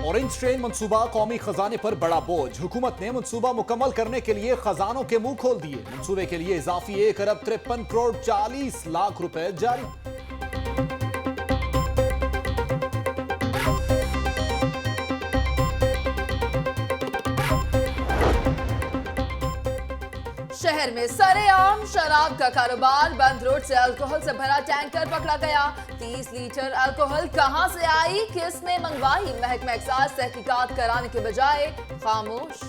Orange train मंसूबा कौमी खजाने पर बड़ा बोझ। हुकूमत ने मंसूबा मुकम्मल करने के लिए खजानों के मुंह खोल दिए। मंसूबे के लिए इजाफी 1 अरब 53 करोड़ 40 लाख रुपए जारी। शहर में सरेआम शराब का कारोबार। बंद रोड से अल्कोहल से भरा टैंकर पकड़ा गया। 30 लीटर अल्कोहल कहां से आई, किसने मंगवाई? महकमा एक्साइज तहकीकात कराने के बजाय खामोश।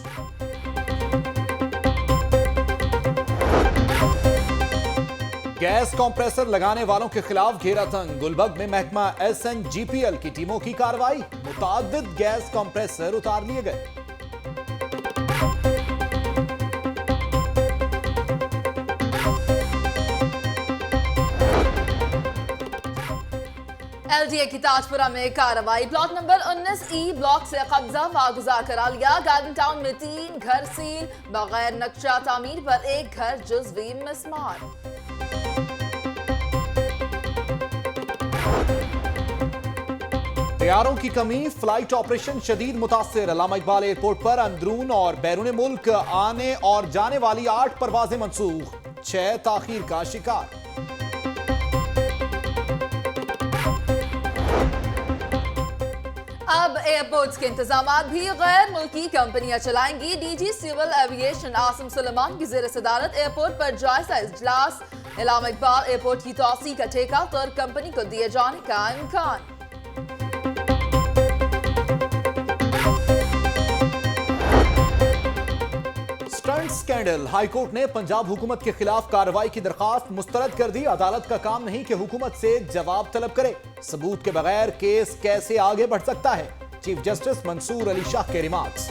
गैस कंप्रेसर लगाने वालों के खिलाफ घेरा तंग। गुलबर्ग में महकमा SNGPL की टीमों की कार्रवाई। मुताद्दिद गैस कंप्रेसर उतार लिए गए। LDA की ताजपुरा में कार्रवाई। प्लॉट नंबर 19E ब्लॉक से कब्जा वागुजार करा लिया। गार्डन टाउन में 3 घर सील। बगैर नक्शा तामीर पर एक घर जुज़वी मिसमार। तैयारों की कमी, फ्लाइट ऑपरेशन शदीद मुतासिर। अल्लामा इकबाल एयरपोर्ट पर अंदरून और बैरून मुल्क आने और जाने वाली 8 परवाजें मंसूख। 6 ताखीर का शिकार। अब एयरपोर्ट्स के इंतजामात भी गैर मुल्की कंपनियां चलाएंगी। DG civil aviation Asim Suleman की ज़ेर सदारत एयरपोर्ट पर जायजा इजलास। अल्लामा इकबाल एयरपोर्ट की तौसी का ठेका तुर्क कंपनी को दिए जाने का इम्कान। Stunt scandal. हाईकोर्ट ने पंजाब हुकूमत के खिलाफ कार्रवाई की दरखास्त मुस्तरद कर दी। अदालत का काम नहीं कि हुकूमत से जवाब तलब करे। सबूत के बगैर केस कैसे आगे बढ़ सकता है? चीफ जस्टिस मंसूर अली शाह के रिमार्क्स।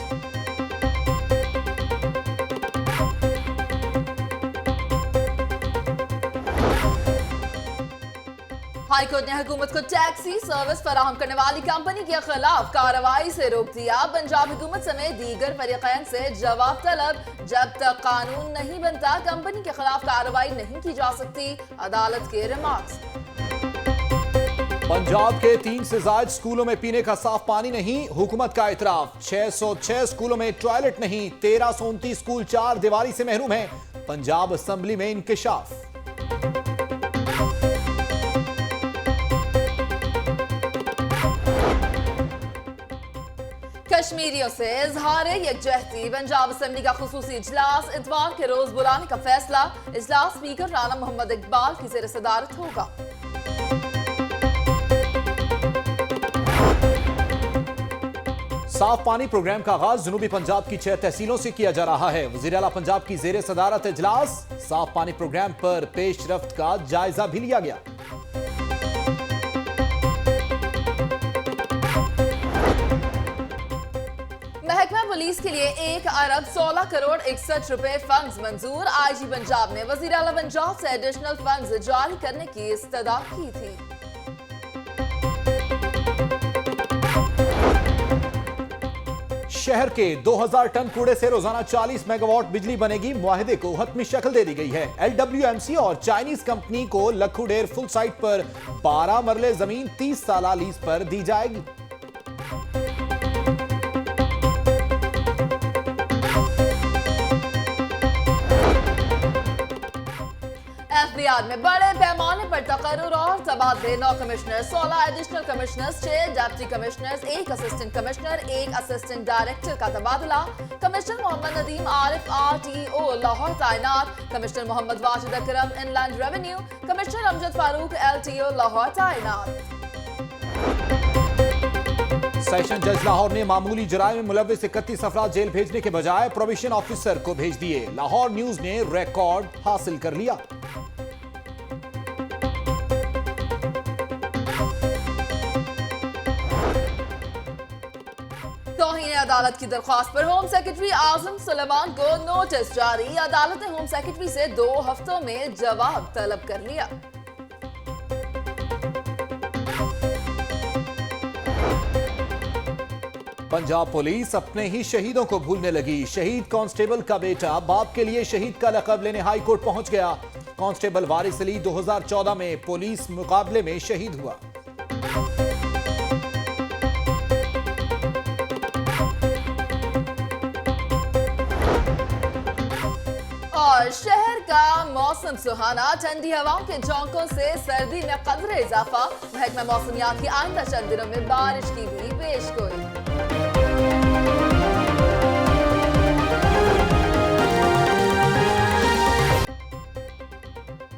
हाईकोर्ट ने हुकूमत को टैक्सी सर्विस फराहम करने वाली कंपनी के खिलाफ कार्रवाई से रोक दिया। पंजाब हुकूमत समेत दीगर फरीकैन से जवाब तलब। जब तक कानून नहीं बनता कंपनी के खिलाफ कार्रवाई नहीं की जा सकती। अदालत के रिमार्क्स। पंजाब के 3 से ज्यादा स्कूलों में पीने का साफ पानी नहीं। हुकूमत का इतराफ। 606 स्कूलों में टॉयलेट नहीं। 1329 स्कूल 4 दीवारी से महरूम हैं। पंजाब असेंबली में इंकिशाफ। कश्मीरियों से इजहार यकजहती। पंजाब असेंबली का खुसूसी इजलास इतवार के रोज बुलाने का फैसला। इजलास स्पीकर राना मोहम्मद इकबाल की ज़ेर सदारत होगा। साफ पानी प्रोग्राम का आगाज जनूबी पंजाब की 6 तहसीलों से किया जा रहा है। वज़ीर आला पंजाब की ज़ेर सदारत इजलास। साफ पानी प्रोग्राम पर पेशरफ्त का जायजा भी लिया गया। महकमा पुलिस के लिए 1 अरब 16 करोड़ 61 रुपए फंड्स मंजूर। IG पंजाब ने वज़ीर आला पंजाब से एडिशनल फंड्स जारी करने की इस्तदा की थी। शहर के 2000 टन कूड़े से रोजाना 40 मेगावाट बिजली बनेगी। मुआहिदे को हतमी शक्ल दे दी गई है। LWMC और चाइनीज कंपनी को लखुडेर फुल साइट पर 12 मरले जमीन 30 साल लीज पर दी जाएगी। FBI में बड़े पैमाने पर तकर्रुर और तबादले। 9 commissioner, 16 additional commissioners, 6 deputy commissioners, 1 assistant commissioner, 1 assistant director का तबादला। कमिश्नर मोहम्मद नदीम आरिफ RTO लाहौर तैनात। Commissioner Mohammad Wajid Akram inland revenue. Commissioner Amjad Farooq LTO Lahore तैनात। सेशन जज लाहौर ने मामूली जराये में मुलव्विस 31 अफराद जेल भेजने के बजाय प्रोबेशन ऑफिसर को भेज दिए। लाहौर न्यूज ने रिकॉर्ड हासिल कर लिया। तौहीन अदालत की दरख्वास्त पर होम सेक्रेटरी आसिम सुलेमान को नोटिस जारी। अदालत ने होम सेक्रेटरी से 2 हफ्तों में जवाब तलब कर लिया। पंजाब पुलिस अपने ही शहीदों को भूलने लगी। शहीद कांस्टेबल का बेटा बाप के लिए शहीद का लक़ब लेने हाई कोर्ट पहुंच गया। कांस्टेबल वारिस अली 2014 में पुलिस मुकाबले में शहीद हुआ। मौसम सुहाना, ठंडी हवाओं के झोंकों से सर्दी में कदरे इजाफा। महकमा मौसमियात की आइंदा चंद दिनों में बारिश की भी पेशगोई।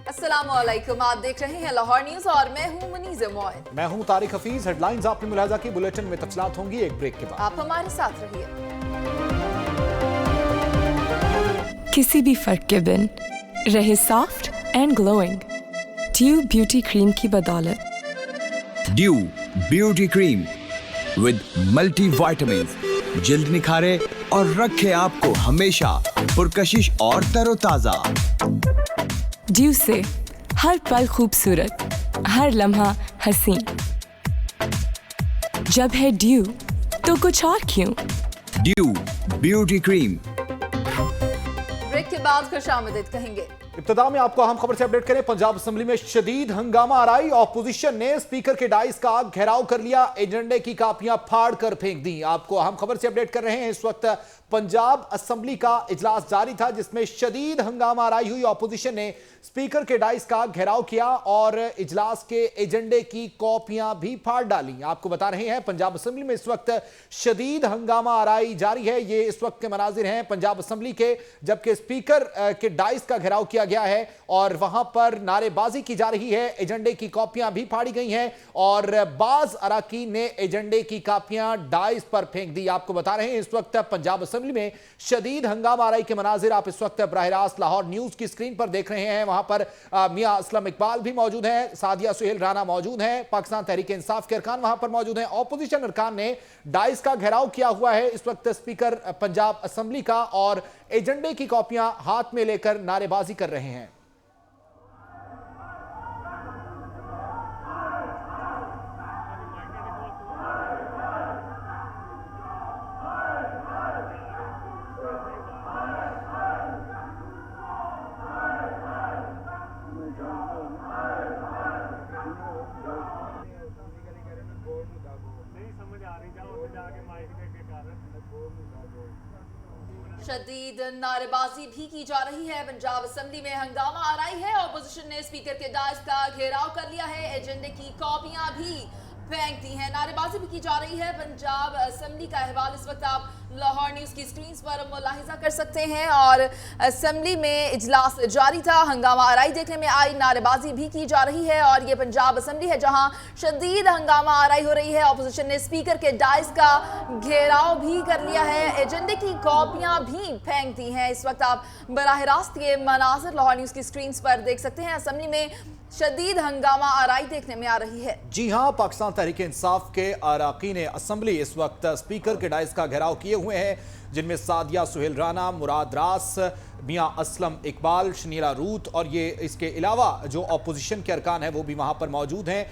अस्सलामुअलैकुम, आप देख रहे हैं लाहौर न्यूज और मैं हूं मुनीज़ मोइन। मैं हूं तारिक हफीज। हेडलाइंस आपने मुलाहिजा की, बुलेटिन में तफसीलात होंगी एक ब्रेक के बाद। आप हमारे साथ रहिए। किसी भी फर्क के बिन रहे soft and glowing due beauty cream की बदौलत। Due beauty cream with multi vitamin जल्द निखारे और रखे आपको हमेशा पुरकशिश और तरोताजा। ड्यू से हर पल खूबसूरत, हर लम्हा हसीन। जब है ड्यू तो कुछ और क्यों। Due beauty cream. ब्रेक के बाद खुशामदीद कहेंगे। इब्तिदा में आपको अहम खबर से अपडेट करें। पंजाब असेंबली में शदीद हंगामा आराई। ऑपोजिशन ने स्पीकर के डाइस का घेराव कर लिया, एजेंडे की कापियां फाड़ कर फेंक दी। आपको अहम खबर से अपडेट कर रहे हैं। इस वक्त पंजाब असेंबली का इजलास जारी था जिसमें शदीद हंगामा आराई हुई। ऑपोजिशन ने स्पीकर के डाइस का घेराव किया और इजलास के एजेंडे की कॉपियां भी फाड़ डाली। आपको बता रहे हैं पंजाब असेंबली में इस वक्त शदीद हंगामा आराई जारी है। ये इस वक्त के मनाजिर हैं पंजाब असेंबली के, जबकि स्पीकर के डाइस का घेराव किया गया है और वहां पर नारेबाजी की जा रही है। एजेंडे की कॉपियां भी फाड़ी गई हैं और बाज अराकीन ने एजेंडे की कॉपियां डाइस पर फेंक दी। आपको बता रहे हैं इस वक्त पंजाब असेंबली में शदीद हंगामा आराई के मनाजिर आप इस वक्त बराह रास्त लाहौर न्यूज की स्क्रीन पर देख रहे हैं। वहां पर मियां असलम इकबाल भी मौजूद हैं, सादिया सुहेल राना मौजूद हैं, पाकिस्तान तहरीक इंसाफ के अरकान वहां पर मौजूद हैं। ऑपोजिशन अरकान ने डाइस का घेराव किया हुआ है इस वक्त स्पीकर पंजाब असेंबली का और एजेंडे की कॉपियां हाथ में लेकर नारेबाजी कर रहे हैं। शदीद नारेबाजी भी की जा रही है। पंजाब असेंबली में हंगामा आ रही है। ऑपोजिशन ने स्पीकर के डाइस का घेराव कर लिया है, एजेंडे की कॉपियां भी फेंक दी हैं, नारेबाजी भी की जा रही है। पंजाब असेंबली का अहवाल इस वक्त आप लाहौर न्यूज़ की स्क्रीन पर मुलाहिजा कर सकते हैं और असेंबली में इजलास जारी था, हंगामा आराई देखने में आई, नारेबाजी भी की जा रही है और ये पंजाब असेंबली है जहां शदीद हंगामा आराई हो रही है। ऑपोजिशन ने स्पीकर के डाइस का घेराव भी कर लिया है, एजेंडे की कॉपियां भी फेंक दी हैं। इस वक्त आप बराह रास्त ये मनाजिर लाहौर न्यूज़ की स्क्रीन पर देख सकते हैं। असेंबली में शदीद हंगामा आराई देखने में आ रही है। जी हां, पाकिस्तान तहरीक इंसाफ के अरकान असेंबली इस वक्त स्पीकर के डाइस का घेराव किए हुए हैं, जिनमें सादिया सुहेल राना, मुराद रास, मियां असलम इकबाल, शनीला रूत और ये इसके अलावा जो ऑपोजिशन के अरकान हैं वो भी वहां पर मौजूद हैं।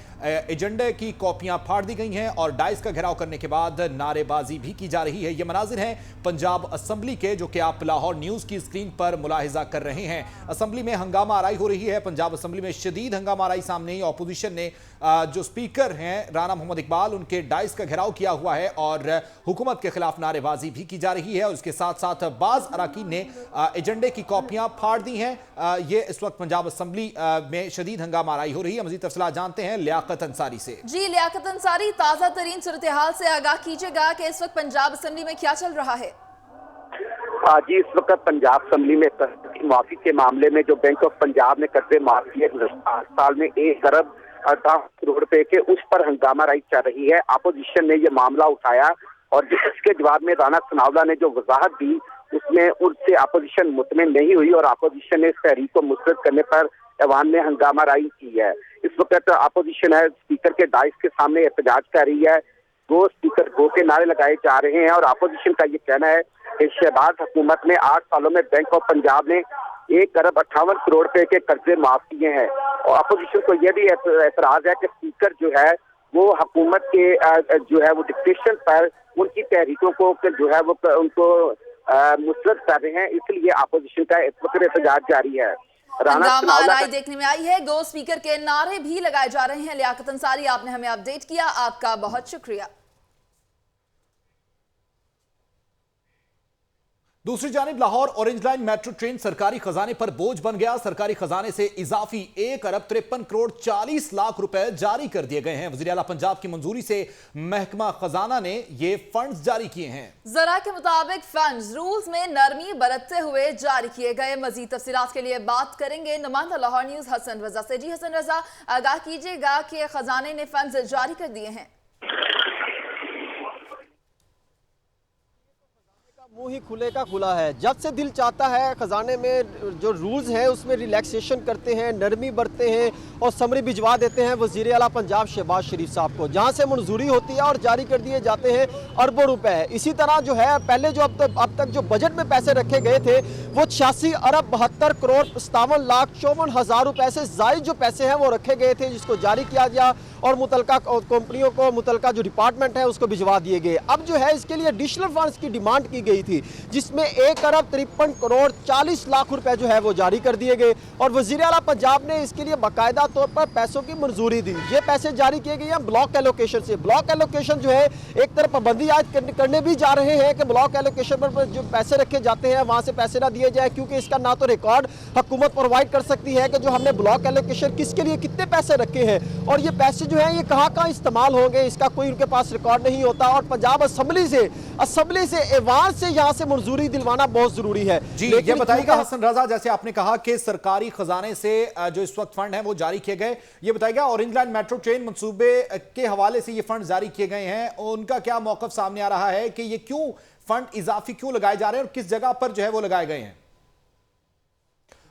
एजेंडे की कॉपियां फाड़ दी गई हैं और डाइस का घेराव करने के बाद नारेबाजी भी की जा रही है। ये मनाजिर हैं पंजाब असेंबली के जो कि आप लाहौर न्यूज़ की स्क्रीन पर मुलाहिजा कर रहे हैं। असेंबली में हंगामा आराई हो रही है। पंजाब असेंबली में शदीद हंगामा आराई सामने ही। ऑपोजिशन ने जो स्पीकर हैं राना मोहम्मद इकबाल, उनके डाइस का घेराव किया हुआ है और हुकूमत के खिलाफ नारेबाजी भी की जा रही है और इसके साथ साथ बाज अरकान ने एजेंडे की कॉपियां फाड़ दी हैं। ये इस वक्त पंजाब असेंबली में शदीद हंगामा आराई हो रही है। मजीद तफसीलात जानते हैं लियाकत अंसारी से। जी लियाकत अंसारी, ताजा तरीन सूरत हाल से आगाह कीजिएगा कि इस वक्त पंजाब असेंबली में क्या चल रहा है। जी, इस वक्त पंजाब असेंबली में माफी के मामले में जो बैंक ऑफ पंजाब ने कर्जे माफ किए गुज़श्ता साल में 1 अरब 18 करोड़ रुपए के, उस पर हंगामा राइज चल रही है। अपोजिशन ने यह मामला उठाया और जिसके जवाब में राना सनाउल्लाह ने जो वजाहत दी उसमें उनसे अपोजिशन मुतमिन नहीं हुई और अपोजिशन ने इस तहरीक को मुस्तरद करने पर ऐवान में हंगामा राइज की है। इस वक्त अपोजिशन है स्पीकर के डाइस के सामने एहतजाज कर रही है। गो स्पीकर गो के नारे लगाए जा रहे हैं और अपोजिशन का ये कहना है कि शहबाज हुकूमत ने 8 सालों में बैंक ऑफ पंजाब ने 1 अरब 58 करोड़ रुपए के कर्जे माफ किए हैं। और अपोजिशन को यह भी एतराज है कि स्पीकर जो है वो हुकूमत के जो है वो डिक्टेशन पर उनकी तहरीकों को जो है वो उनको मुस्तरद कर रहे हैं, इसलिए अपोजिशन का इस वक्त एहतजाज जारी है। हंगामा आराई देखने में आई है, गो स्पीकर के नारे भी लगाए जा रहे हैं। लियाकत अंसारी, आपने हमें अपडेट किया, आपका बहुत शुक्रिया। दूसरी जानिब Lahore orange line metro train सरकारी खजाने पर बोझ बन गया। सरकारी खजाने से इजाफी 1 अरब 53 करोड़ 40 लाख रुपए जारी कर दिए गए हैं। वज़ीर आला पंजाब की मंजूरी से महकमा खजाना ने ये फंड्स जारी किए हैं। जरा के मुताबिक फंड्स रूल्स में नरमी बरतते हुए जारी किए गए। मजीद तफसीलात के लिए बात करेंगे नुमाइंदा लाहौर न्यूज हसन रजा से। जी हसन रजा, आगाह कीजिएगा कि खजाने ने फंड्स जारी कर दिए हैं। मुंह ही खुले का खुला है। जब से दिल चाहता है खजाने में जो रूल्स हैं उसमें रिलैक्सेशन करते हैं, नरमी बरतते हैं और समरी भिजवा देते हैं वज़ीर आला पंजाब शहबाज शरीफ साहब को, जहां से मंजूरी होती है और जारी कर दिए जाते हैं अरबों रुपए। इसी तरह जो है पहले जो अब तक जो बजट में पैसे रखे गए थे वो 86 अरब 72 करोड़ 57 लाख 54 हज़ार रुपए से जायद जो पैसे हैं वो रखे गए थे, जिसको जारी किया गया और मुतलका कंपनियों को मुतलका जो डिपार्टमेंट है उसको भिजवा दिए गए। अब जो है इसके लिए एडिशनल फंड्स की डिमांड की गई थी, जिसमें 1 अरब 53 करोड़ 40 लाख रुपए जो है वो जारी कर दिए गए और वज़ीर आला पंजाब ने इसके लिए बाकायदा तौर पर पैसों की मंजूरी दी। ये पैसे जारी किए गए हैं ब्लॉक एलोकेशन से। ब्लॉक एलोकेशन जो है एक तरफ पाबंदी आज करने भी जा रहे हैं कि ब्लॉक एलोकेशन पर जो पैसे रखे जाते हैं वहां से पैसे ना दिए जाए, क्योंकि इसका ना तो रिकॉर्ड हुकूमत प्रोवाइड कर सकती है कि जो हमने ब्लॉक एलोकेशन किसके लिए कितने पैसे रखे हैं और ये पैसे जो है ये कहाँ इस्तेमाल होंगे, इसका कोई उनके पास रिकॉर्ड नहीं होता। और पंजाब असम्बली से ऐवान से यहाँ से मंजूरी दिलवाना बहुत जरूरी है। जी ये बताइएगा हसन रजा, जैसे आपने कहा कि सरकारी खजाने से जो इस वक्त फंड है वो जारी किए गए, ये बताइएगा ऑरेंज लाइन मेट्रो ट्रेन मंसूबे के हवाले से ये फंड जारी किए गए हैं, उनका क्या मौकफ सामने आ रहा है कि ये क्यों फंड इजाफी क्यों लगाए जा रहे हैं और किस जगह पर जो है वो लगाए गए हैं?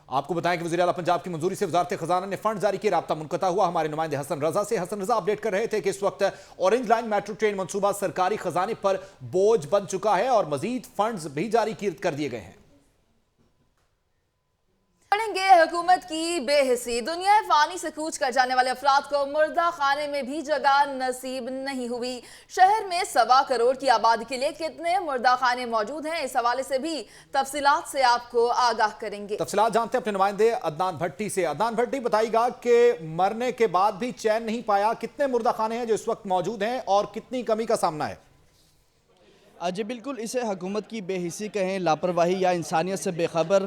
आपको बताएं कि वज़ीर आला पंजाब की मंजूरी से वज़ारत खजाना ने फंड जारी किए। राब्ता मुनक़ता हुआ हमारे नुमाइंदे हसन रजा से। हसन रजा अपडेट कर रहे थे कि इस वक्त ऑरेंज लाइन मेट्रो ट्रेन मंसूबा सरकारी खजाने पर बोझ बन चुका है और मजीद फंड्स भी जारी कर दिए गए हैं। पढ़ेंगे हुकूमत की बेहिसी। दुनिया फानी से कूच कर जाने वाले अफराद को मुर्दा खाने में भी जगह नसीब नहीं हुई। शहर में 1.25 करोड़ की आबादी के लिए कितने मुर्दा खाने मौजूद हैं, इस हवाले से भी तफसीलात से आपको आगाह करेंगे। तफसीलात जानते हैं अपने नुमाइंदे अदनान भट्टी से। अदनान भट्टी, बताइएगा कि मरने के बाद भी चैन नहीं पाया, कितने मुर्दा खाने हैं जो इस वक्त मौजूद हैं और कितनी कमी का सामना है? जी बिल्कुल, इसे हुकूमत की बेहिसी कहें, लापरवाही या इंसानियत से बेखबर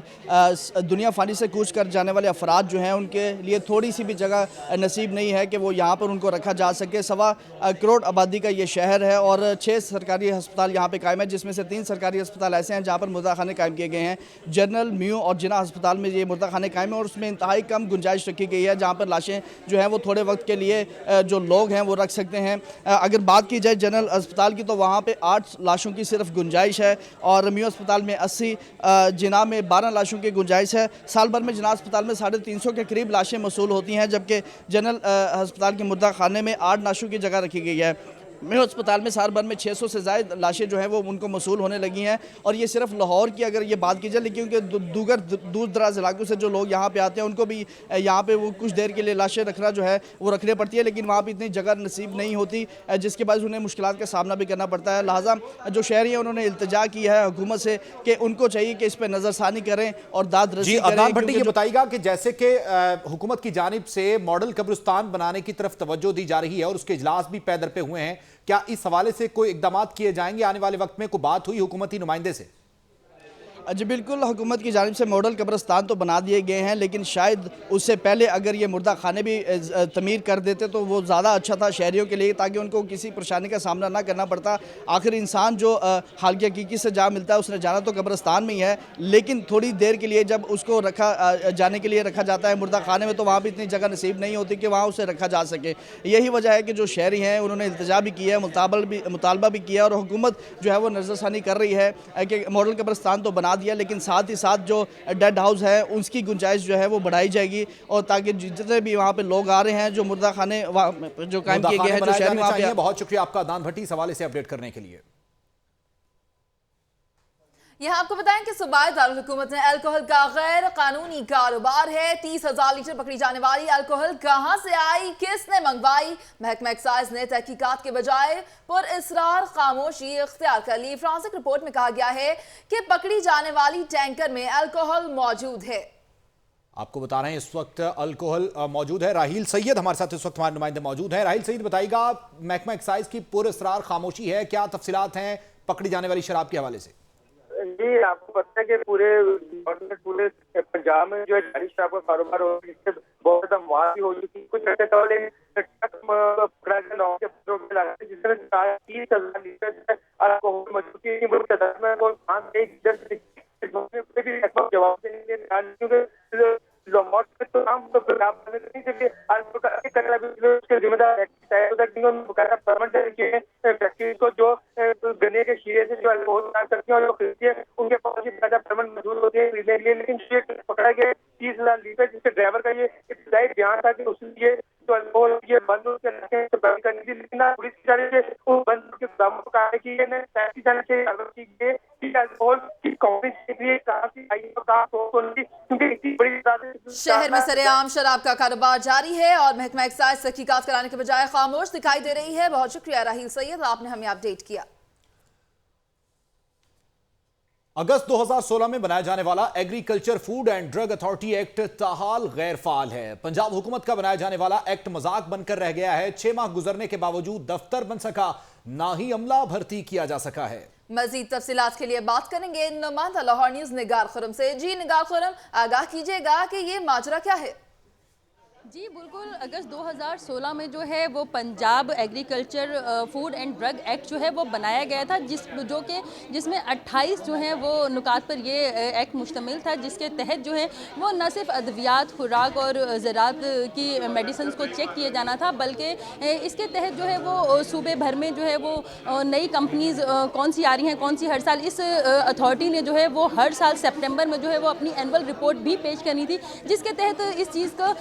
दुनिया फानी से कूच कर जाने वाले अफराद जो हैं उनके लिए थोड़ी सी भी जगह नसीब नहीं है कि वो यहाँ पर उनको रखा जा सके। 1.25 करोड़ आबादी का ये शहर है और 6 सरकारी अस्पताल यहाँ पे कायम है, जिसमें से 3 सरकारी अस्पताल ऐसे हैं जहाँ पर मुर्दा खाने कायम किए गए हैं। जनरल, म्यू और जिना अस्पताल में ये मुर्दा खाने कायम है और उसमें इंतहाई कम गुंजाइश रखी गई है, जहाँ पर लाशें जो हैं वो थोड़े वक्त के लिए जो लोग हैं वो रख सकते हैं। अगर बात की जाए जनरल अस्पताल की तो वहाँ पर 8 लाशों की सिर्फ गुंजाइश है और म्यू अस्पताल में 80, जिना में 12 लाशों की गुंजाइश है। साल भर में जिना अस्पताल में 350 के करीब लाशें मसूल होती हैं, जबकि जनरल अस्पताल के मुर्दा खाने में 8 लाशों की जगह रखी गई है। म्यू अस्पताल में साल भर में 600 से ज़्यादा लाशें जो हैं वो उनको मसूल होने लगी हैं और ये सिर्फ लाहौर की अगर ये बात की जाए, लेकिन क्योंकि दूर दराज इलाकों से जो लोग यहाँ पे आते हैं उनको भी यहाँ पे वो कुछ देर के लिए लाशें रखना जो है वो रखनी पड़ती है, लेकिन वहाँ पर इतनी जगह नसीब नहीं होती, जिसके बाद उन्हें मुश्किलात का सामना भी करना पड़ता है। लिहाजा जो शहरी हैं उन्होंने इल्तिजा की है हुकूमत से कि उनको चाहिए कि इस पर नज़रसानी करें और दाद रसी करें। अदनान भट्टी, ये बताइएगा कि जैसे कि हुकूमत की जानिब से मॉडल कब्रिस्तान बनाने की तरफ तवज्जो दी जा रही है और उसके इजलास भी पैदर पे हुए हैं, क्या इस हवाले से कोई इकदाम किए जाएंगे आने वाले वक्त में? कोई बात हुई हुकूमती नुमाइंदे से? जी बिल्कुल, हुकूमत की जानिब से मॉडल कब्रिस्तान तो बना दिए गए हैं, लेकिन शायद उससे पहले अगर ये मुर्दा खाने भी तमीर कर देते तो वो ज़्यादा अच्छा था शहरियों के लिए, ताकि उनको किसी परेशानी का सामना ना करना पड़ता। आखिर इंसान जो हाल की हकीकी से जा मिलता है उसने जाना तो कब्रिस्तान में ही है, लेकिन थोड़ी देर के लिए जब उसको जाने के लिए रखा जाता है मुर्दा खाने में तो वहाँ भी इतनी जगह नसीब नहीं होती कि वहाँ उसे रखा जा सके। यही वजह है कि जो शहरी हैं उन्होंने इल्तिजा भी किया है, मुतालबा भी किया और हुकूमत जो है वो नज़रसानी कर रही है कि मॉडल कब्रिस्तान तो बना दिया, लेकिन साथ ही साथ जो डेड हाउस है उसकी गुंजाइश जो है वो बढ़ाई जाएगी और ताकि जितने भी वहाँ पे लोग आ रहे हैं जो मुर्दा खाने जो कायम किए गए हैं जो शहर वहाँ पे। बहुत शुक्रिया आपका अदनान भट्टी इस हवाले से अपडेट करने के लिए। यहाँ आपको बताएं कि सूबाई दारुल हुकूमत में अल्कोहल का गैर कानूनी कारोबार है। 30,000 लीटर पकड़ी जाने वाली अल्कोहल कहां से आई, किसने मंगवाई? महकमा एक्साइज ने तहकीकात के बजाय पुरअसरार खामोशी इख्तियार कर ली। फ्रांसिक रिपोर्ट में कहा गया है कि पकड़ी जाने वाली टैंकर में अल्कोहल मौजूद है। आपको बता रहे हैं इस वक्त अल्कोहल मौजूद है। राहील सैयद हमारे साथ इस वक्त हमारे नुमाइंदे मौजूद हैं। राहील सैयद, बताइएगा महकमा एक्साइज की पुरअसरार खामोशी है, क्या तफसीलात हैं पकड़ी जाने वाली शराब के हवाले से? जी, आपको पता है कि पूरे पंजाब में जो है जाली शराब का कारोबार हो रहा है, जिससे बहुत ज्यादा मवाद भी हो चुकी। कुछ अर्से पहले ट्रक पकड़ा गया 9 के पत्रों में लगा, जिसमें 30,000 लीटर अल्कोहल मौजूद थी। बड़ी तादाद में वो जवाब देने के लिए क्योंकि लॉमॉट में तो काम तो पंजाब में नहीं चाहिए। उसके जिम्मेदार परमिट जारी किए फैक्ट्री को जो गन्ने के शीरे से जो अल्कोहल तैयार करती है और जो खरीदती है, उनके पास ही ज्यादा परमिट मौजूद होती है खरीदने के लिए। लेकिन ये पकड़ा गया 30,000 लीटर, जिसके ड्राइवर का ये इब्तदाई बयान था कि उसने ये जो अल्कोहल ये बंद करने करनी थी, लेकिन पुलिस की जाने से उस बंद के दामों को कार्रवाई की गई, टैक्सी जाने से कार्रवाई की गई कि अल्कोहल की कंपनी के लिए कहाँ से आई और कहाँ सोर्स होनी, क्योंकि इतनी बड़ी शहर में सरेआम शराब का कारोबार जारी है और महकमा एक्साइज तहकीकात कराने के बजाय खामोश दिखाई दे रही है। बहुत शुक्रिया राहील सैयद, आपने हमें अपडेट किया। अगस्त 2016 में बनाया जाने वाला agriculture food and drug authority act ताहाल गैर फाल है। पंजाब हुकूमत का बनाया जाने वाला एक्ट मजाक बनकर रह गया है। 6 माह गुजरने के बावजूद दफ्तर बन सका, ना ही अमला भर्ती किया जा सका है। मजीद तफसीलात के लिए बात करेंगे नुमाइंदा लाहौर न्यूज निगार खुरम से। जी निगार खुरम, आगाह कीजिएगा कि ये माजरा क्या है? जी बिल्कुल, अगस्त 2016 में जो है वो Punjab agriculture food and drug act जो है वो बनाया गया था, जिसमें 28 जो है वो नुकात पर ये एक्ट मुश्तमिल था, जिसके तहत जो है वो न सिर्फ अद्वियात, खुराक और ज़रात की मेडिसिन को चेक किए जाना था, बल्कि इसके तहत जो है वो सूबे भर में जो है वो नई कंपनीज़ कौन सी आ रही हैं, कौन सी हर साल, इस अथॉरिटी ने जो है वो हर साल सितंबर में जो है वो अपनी एनुअल रिपोर्ट भी पेश करनी थी, जिसके तहत इस चीज़ का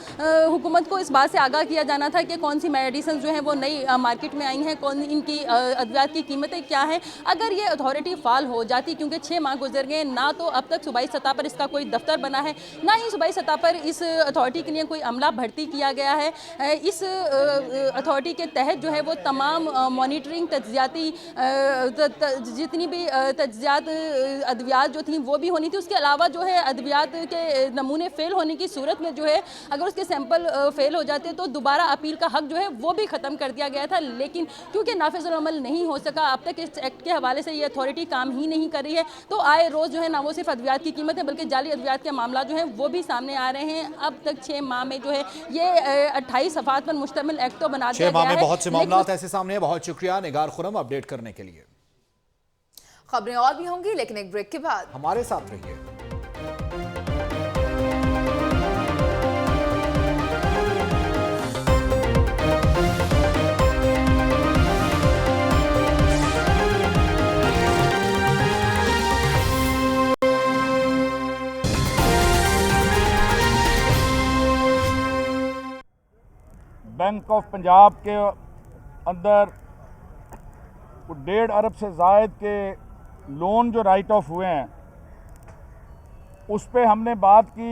हुकूमत को इस बात से आगाह किया जाना था कि कौन सी मेडिसिन जो हैं वो नई मार्केट में आई हैं, कौन इनकी अद्वियात की कीमतें क्या हैं। अगर ये अथॉरिटी फाल हो जाती, क्योंकि 6 माह गुजर गए, ना तो अब तक सूबाई सतह पर इसका कोई दफ्तर बना है, ना ही सूबाई सतह पर इस अथॉरिटी के लिए कोई अमला भर्ती किया गया है। इस अथॉरिटी के तहत जो है वो तमाम मॉनिटरिंग तज्जियाती जितनी भी तज्जियात अद्वियात जो थी वो भी होनी थी। उसके अलावा जो है अद्वियात के नमूने फेल होने की सूरत में जो है अगर उसके सैंपल फेल हो जाते तो दोबारा अपील का हक जो है वो भी ख़त्म कर दिया गया था। लेकिन क्योंकि नाफिजुल अमल नहीं हो सका, अब तक इस एक्ट के हवाले से ये अथॉरिटी काम ही नहीं कर रही है, तो आए रोज़ जो है ना वो सिर्फ अद्वियात की कीमत है बल्कि जाली अद्वियात के मामला जो हैं वो भी सामने आ रहे हैं। अब तक 6 माह में जो है ये 28 सफ़ात पर मुश्तमिल एक्ट तो बना दिया गया है। 6 माह में बहुत से मामला ऐसे सामने हैं। बहुत शुक्रिया निगार खुरम अपडेट करने के लिए। खबरें और भी होंगी लेकिन एक ब्रेक के बाद। हमारे साथ रहिए। बैंक ऑफ पंजाब के अंदर 1.5 अरब से ज़ायद के लोन जो राइट ऑफ हुए हैं उस पे हमने बात की।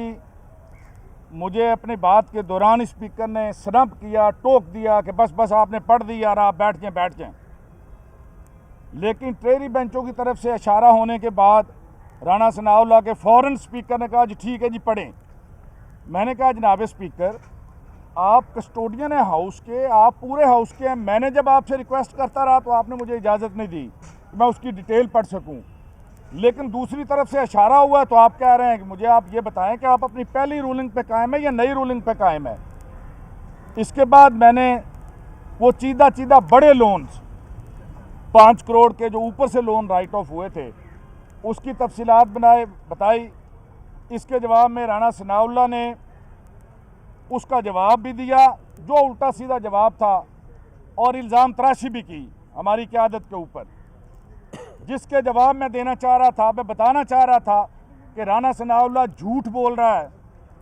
मुझे अपनी बात के दौरान स्पीकर ने स्नप किया, टोक दिया कि बस आपने पढ़ दी यार, आप बैठ जाएं। लेकिन ट्रेरी बेंचों की तरफ से इशारा होने के बाद राणा सनाउल्लाह के फ़ौरन स्पीकर ने कहा जी ठीक है जी पढ़ें। मैंने कहा जनाब स्पीकर, आप कस्टोडियन है हाउस के, आप पूरे हाउस के हैं। मैंने जब आपसे रिक्वेस्ट करता रहा तो आपने मुझे इजाज़त नहीं दी कि मैं उसकी डिटेल पढ़ सकूं। लेकिन दूसरी तरफ से इशारा हुआ तो आप कह रहे हैं कि मुझे आप ये बताएं कि आप अपनी पहली रूलिंग पे कायम है या नई रूलिंग पे कायम है। इसके बाद मैंने वो चीदा बड़े लोन्स 5 करोड़ के जो ऊपर से लोन राइट ऑफ हुए थे उसकी तफसीलात बताई। इसके जवाब में राणा सनाउल्लाह ने उसका जवाब भी दिया जो उल्टा सीधा जवाब था और इल्ज़ाम तराशी भी की हमारी क़यादत के ऊपर। जिसके जवाब मैं देना चाह रहा था, मैं बताना चाह रहा था कि राणा सनाउल्लाह झूठ बोल रहा है,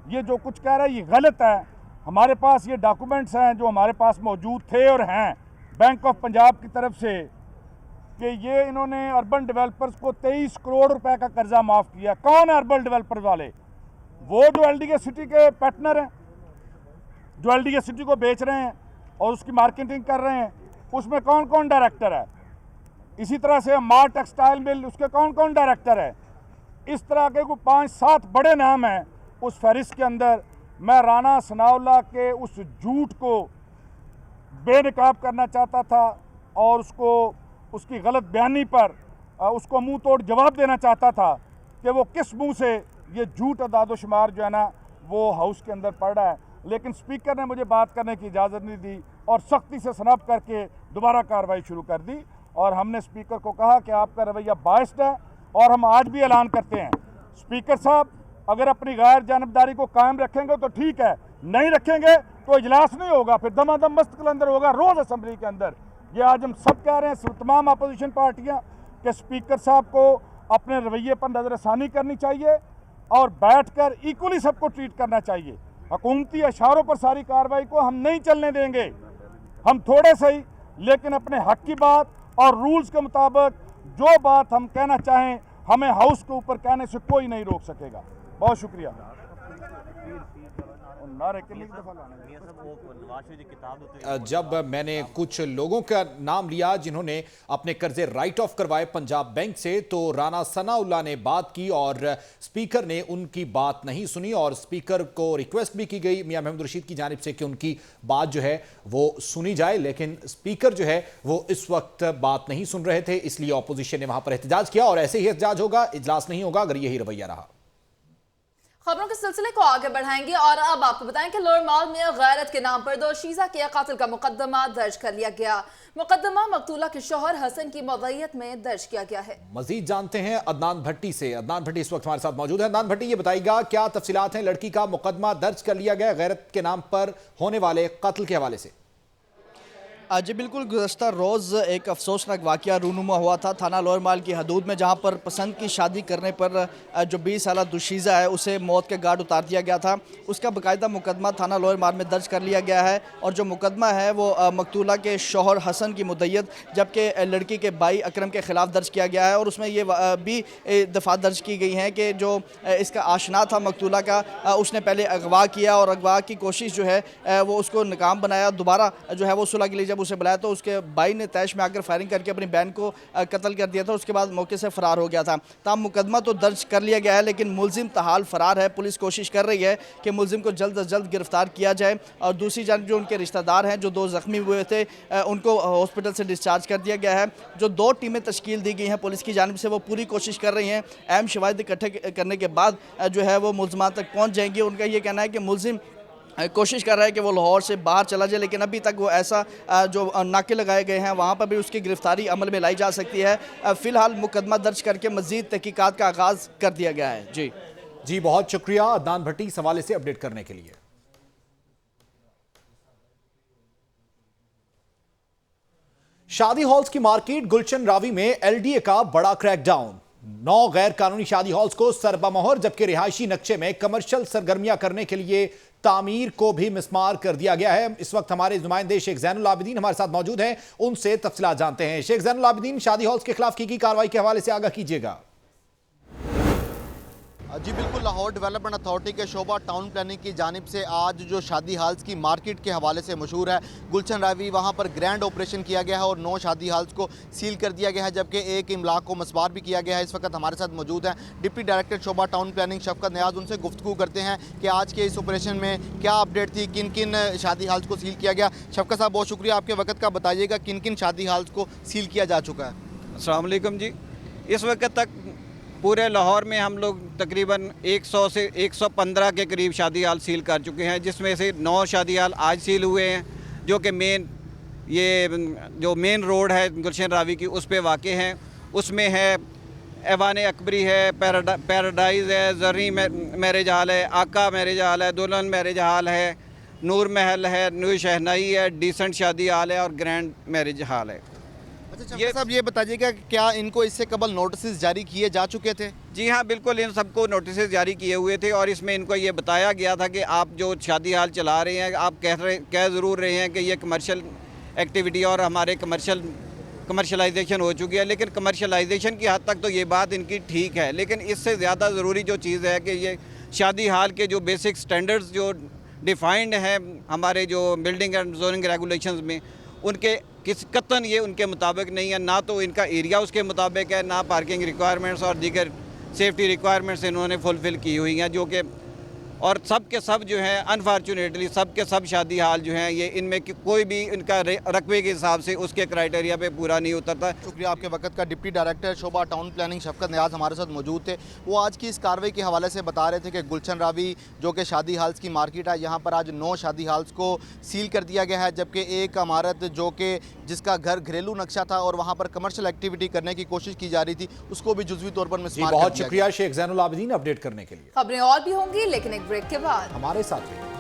ये जो कुछ कह रहा है ये गलत है। हमारे पास ये डॉक्यूमेंट्स हैं जो हमारे पास मौजूद थे और हैं बैंक ऑफ पंजाब की तरफ से कि ये इन्होंने अर्बन डेवलपर्स को 23 करोड़ रुपए का कर्जा माफ़ किया। कौन है अर्बन डेवलपर वाले? वो जो LDK सिटी के पार्टनर हैं, जो LDK सिटी को बेच रहे हैं और उसकी मार्केटिंग कर रहे हैं। उसमें कौन कौन डायरेक्टर है? इसी तरह से मार टेक्सटाइल मिल, उसके कौन कौन डायरेक्टर है? इस तरह के कोई 5-7 बड़े नाम हैं उस फहरिस्त के अंदर। मैं राणा सनाउल्लाह के उस झूठ को बेनकाब करना चाहता था और उसको उसकी गलत बयानी पर उसको मुंह तोड़ जवाब देना चाहता था कि वो किस मुंह से ये झूठ अदादोशुमार जो है ना वो हाउस के अंदर पड़ रहा है, लेकिन स्पीकर ने मुझे बात करने की इजाज़त नहीं दी और सख्ती से सनब करके दोबारा कार्रवाई शुरू कर दी। और हमने स्पीकर को कहा कि आपका रवैया बाइस्ड है और हम आज भी ऐलान करते हैं, स्पीकर साहब अगर अपनी गैर जानबदारी को कायम रखेंगे तो ठीक है, नहीं रखेंगे तो इजलास नहीं होगा, फिर दमादम मस्त कलंदर होगा रोज़ असम्बली के अंदर। ये आज हम सब कह रहे हैं, तमाम अपोजिशन पार्टियाँ, कि स्पीकर साहब को अपने रवैये पर नज़रसानी करनी चाहिए और बैठकर इक्वली सबको ट्रीट करना चाहिए। हुकूमती इशारों पर सारी कार्रवाई को हम नहीं चलने देंगे, हम थोड़े सही लेकिन अपने हक की बात और रूल्स के मुताबिक जो बात हम कहना चाहें हमें हाउस के ऊपर कहने से कोई नहीं रोक सकेगा। बहुत शुक्रिया। जब मैंने कुछ लोगों का नाम लिया जिन्होंने अपने कर्जे राइट ऑफ करवाए पंजाब बैंक से, तो राना सनाउल्लाह ने बात की और स्पीकर ने उनकी बात नहीं सुनी और स्पीकर को रिक्वेस्ट भी की गई मियां महमूद रशीद की जानिब से कि उनकी बात जो है वो सुनी जाए, लेकिन स्पीकर जो है वो इस वक्त बात नहीं सुन रहे थे, इसलिए ऑपोजिशन ने वहां पर एहतजाज किया और ऐसे ही एहतजाज होगा, इजलास नहीं होगा अगर यही रवैया रहा। खबरों के सिलसिले को आगे बढ़ाएंगे और अब आपको बताएं कि लोअर माल में गैरत के नाम पर दोशीज़ा के कातिल का मुकदमा दर्ज कर लिया गया। मुकदमा मकतूला के शौहर हसन की मवैयत में दर्ज किया गया है। मजीद जानते हैं अदनान भट्टी से। अदनान भट्टी इस वक्त हमारे साथ मौजूद है। अदनान भट्टी, ये बताइएगा क्या तफसीलात हैं, लड़की का मुकदमा दर्ज कर लिया गया गैरत के नाम पर होने वाले कत्ल के हवाले से? जी बिल्कुल, गुज़श्ता रोज़ एक अफसोसनाक वाक़या रूनुमा हुआ था थाना लोअर माल की हदूद में, जहाँ पर पसंद की शादी करने पर जो 20 साला दुशीज़ा है उसे मौत के घाट उतार दिया गया था। उसका बाकायदा मुकदमा थाना लोअर माल में दर्ज कर लिया गया है और जो मुकदमा है वो मकतूला के शौहर हसन की मुद्दत जबकि लड़की के भाई अकरम के ख़िलाफ़ दर्ज किया गया है। और उसमें ये भी दफ़ा दर्ज की गई हैं कि जो इसका आशना था मकतूला का, उसने पहले अगवा किया और अगवा की कोशिश जो है वो उसको नाकाम बनाया। दोबारा जो है वो सुलह के लिए जब उसे बुलाया तो उसके भाई ने तैश में आकर फायरिंग करके अपनी बहन को कत्ल कर दिया था। उसके बाद मौके से फरार हो गया था। ताम मुकदमा तो दर्ज कर लिया गया है लेकिन मुलजिम तहाल फरार है। पुलिस कोशिश कर रही है कि मुलजिम को जल्द अज जल्द गिरफ्तार किया जाए। और दूसरी जानब जो उनके रिश्तेदार हैं जो 2 ज़ख्मी हुए थे उनको हॉस्पिटल से डिस्चार्ज कर दिया गया है। जो 2 टीमें तश्कील दी गई हैं पुलिस की जानिब से, वो पूरी कोशिश कर रही हैं अहम शवाहिद इकट्ठे करने के बाद जो है वो मुलजमान तक पहुँच जाएंगी। उनका ये कहना है कि मुलजिम कोशिश कर रहा है कि वो लाहौर से बाहर चला जाए, लेकिन अभी तक वो ऐसा जो नाके लगाए गए हैं वहाँ पर भी उसकी गिरफ्तारी अमल में लाई जा सकती है। फ़िलहाल मुकदमा दर्ज करके मज़ीद तहकीकात का आगाज़ कर दिया गया है। जी बहुत शुक्रिया अदनान भट्टी इस हवाले से अपडेट करने के लिए। शादी हॉल्स की मार्केट गुलशन रावी में एलडीए का बड़ा क्रैकडाउन। 9 गैर कानूनी शादी हॉल्स को सरबमोहर, जबकि रिहायशी नक्शे में कमर्शियल सरगर्मियां करने के लिए तामीर को भी मिसमार कर दिया गया है। इस वक्त हमारे नुमाइंदे शेख ज़ैनुल आबिदीन हमारे साथ मौजूद हैं, उनसे तफसीलात जानते हैं। शेख ज़ैनुल आबिदीन, शादी हॉल्स के खिलाफ की कार्रवाई के हवाले से आगाह कीजिएगा। जी बिल्कुल, लाहौर डेवलपमेंट अथॉरिटी के शोबा टाउन प्लानिंग की जानिब से आज जो शादी हाल्स की मार्केट के हवाले से मशहूर है गुलशन रावी, वहाँ पर ग्रैंड ऑपरेशन किया गया है और 9 शादी हाल्स को सील कर दिया गया है, जबकि एक इमलाक को मसबार भी किया गया है। इस वक्त हमारे साथ मौजूद हैं डिप्टी डायरेक्टर शोबा टाउन प्लानिंग शफकत नियाज। उनसे गुफ्तगू करते हैं कि आज के इस ऑपरेशन में क्या अपडेट थी, किन किन शादी हाल्स को सील किया गया। शफकत साहब बहुत शुक्रिया आपके वक्त का, बताइएगा किन किन शादी हाल्स को सील किया जा चुका है। अस्सलाम वालेकुम जी, इस वक्त तक पूरे लाहौर में हम लोग तकरीबन 100 से 115 के करीब शादी हाल सील कर चुके हैं, जिसमें से 9 शादी हाल आज सील हुए हैं जो कि मेन रोड है गुलशन रावी की उस पे वाक़ हैं। उसमें है ऐवान अकबरी है, पैराडाइज़ है, ज़र्री मैरिज हाल है, आका मैरिज हाल है, दुल्हन मैरिज हाल है, नूर महल है, नूर शहनाई है, डिसेंट शादी हाल है और ग्रैंड मैरिज हाल है। अच्छा साहब, ये बताइएगा क्या इनको इससे कबल नोटिस जारी किए जा चुके थे? जी हाँ बिल्कुल, इन सबको नोटिस जारी किए हुए थे और इसमें इनको ये बताया गया था कि आप जो शादी हाल चला रहे हैं, आप कह ज़रूर रहे हैं कि ये कमर्शियल एक्टिविटी और हमारे कमर्शलाइजेशन हो चुकी है, लेकिन कमर्शलाइजेशन की हद तक तो ये बात इनकी ठीक है, लेकिन इससे ज़्यादा ज़रूरी जो चीज़ है कि ये शादी हाल के जो बेसिक स्टैंडर्ड्स जो डिफ़ाइंड हैं हमारे जो बिल्डिंग एंड जोनिंग रेगुलेशंस में, उनके कतन ये उनके मुताबिक नहीं है। ना तो इनका एरिया उसके मुताबिक है, ना पार्किंग रिक्वायरमेंट्स और दीगर सेफ्टी रिक्वायरमेंट्स इन्होंने फुलफ़िल की हुई हैं, जो कि और सब के सब जो हैं अनफॉर्चुनेटली सब के सब शादी हाल जो हैं ये इनमें कोई भी इनका रकबे के हिसाब से उसके क्राइटेरिया पे पूरा नहीं उतरता। शुक्रिया आपके वक्त का। डिप्टी डायरेक्टर शोबा टाउन प्लानिंग शफकत नियाज हमारे साथ मौजूद थे। वो आज की इस कार्रवाई के हवाले से बता रहे थे कि गुलशन रावी जो कि शादी हाल्स की मार्केट है, यहाँ पर आज 9 शादी हाल्स को सील कर दिया गया है, जबकि एक इमारत जो कि जिसका घर घरेलू नक्शा था और वहाँ पर कमर्शियल एक्टिविटी करने की कोशिश की जा रही थी उसको भी जुज़वी तौर पर मिसमार कर दिया गया। बहुत शुक्रिया शेख ज़ैनुल आबिदीन अपडेट करने के लिए। खबरें और भी होंगी लेकिन एक ब्रेक के बाद। हमारे साथ रहिए।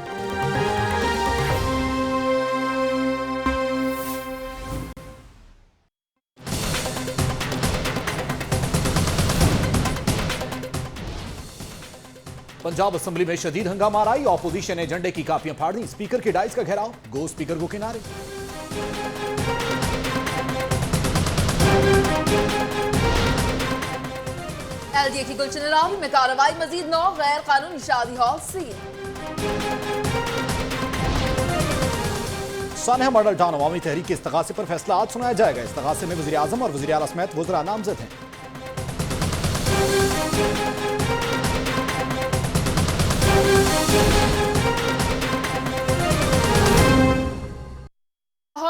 पंजाब असेंबली में शदीद हंगामा आई, ऑपोजिशन ने झंडे की कापियां फाड़ दी, स्पीकर के डाइस का घेराव, गो स्पीकर को किनारे। एलडीए की गुलशन रावी में कार्रवाई, मजीद 9 गैर कानूनी शादी हॉल सील। सानहा मॉडल टाउन अवामी तहरीक के इस्तगासे पर फैसला आज सुनाया जाएगा। इस्तगासे में वज़ीर आज़म और वज़ीर आला समेत वज़रा नामज़द हैं।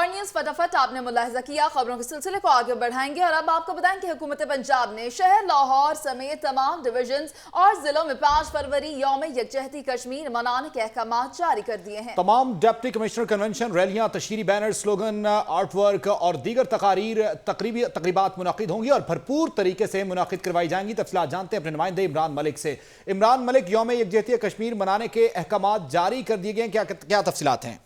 न्यूज़ फटाफट आपने मुलाहिजा किया। खबरों के सिलसिले को आगे बढ़ाएंगे और अब आपको बताएं कि हुकूमत पंजाब ने शहर लाहौर समेत तमाम डिवीजन और जिलों में 5 फरवरी यौम यकजहती कश्मीर मनाने के अहकाम जारी कर दिए हैं। तमाम डिप्टी कमिश्नर कन्वेंशन, रैलियां, तशहीरी बैनर, स्लोगन, आर्ट वर्क और दीगर तकरीबात मुनाकिद होंगी और भरपूर तरीके से मुनाकिद करवाई जाएंगी। तफसीलात जानते हैं अपने नुमाइंदे इमरान मलिक से। इमरान मलिक, यौम यकजहती कश्मीर मनाने के अहकाम जारी कर दिए गए, क्या तफसीलात हैं?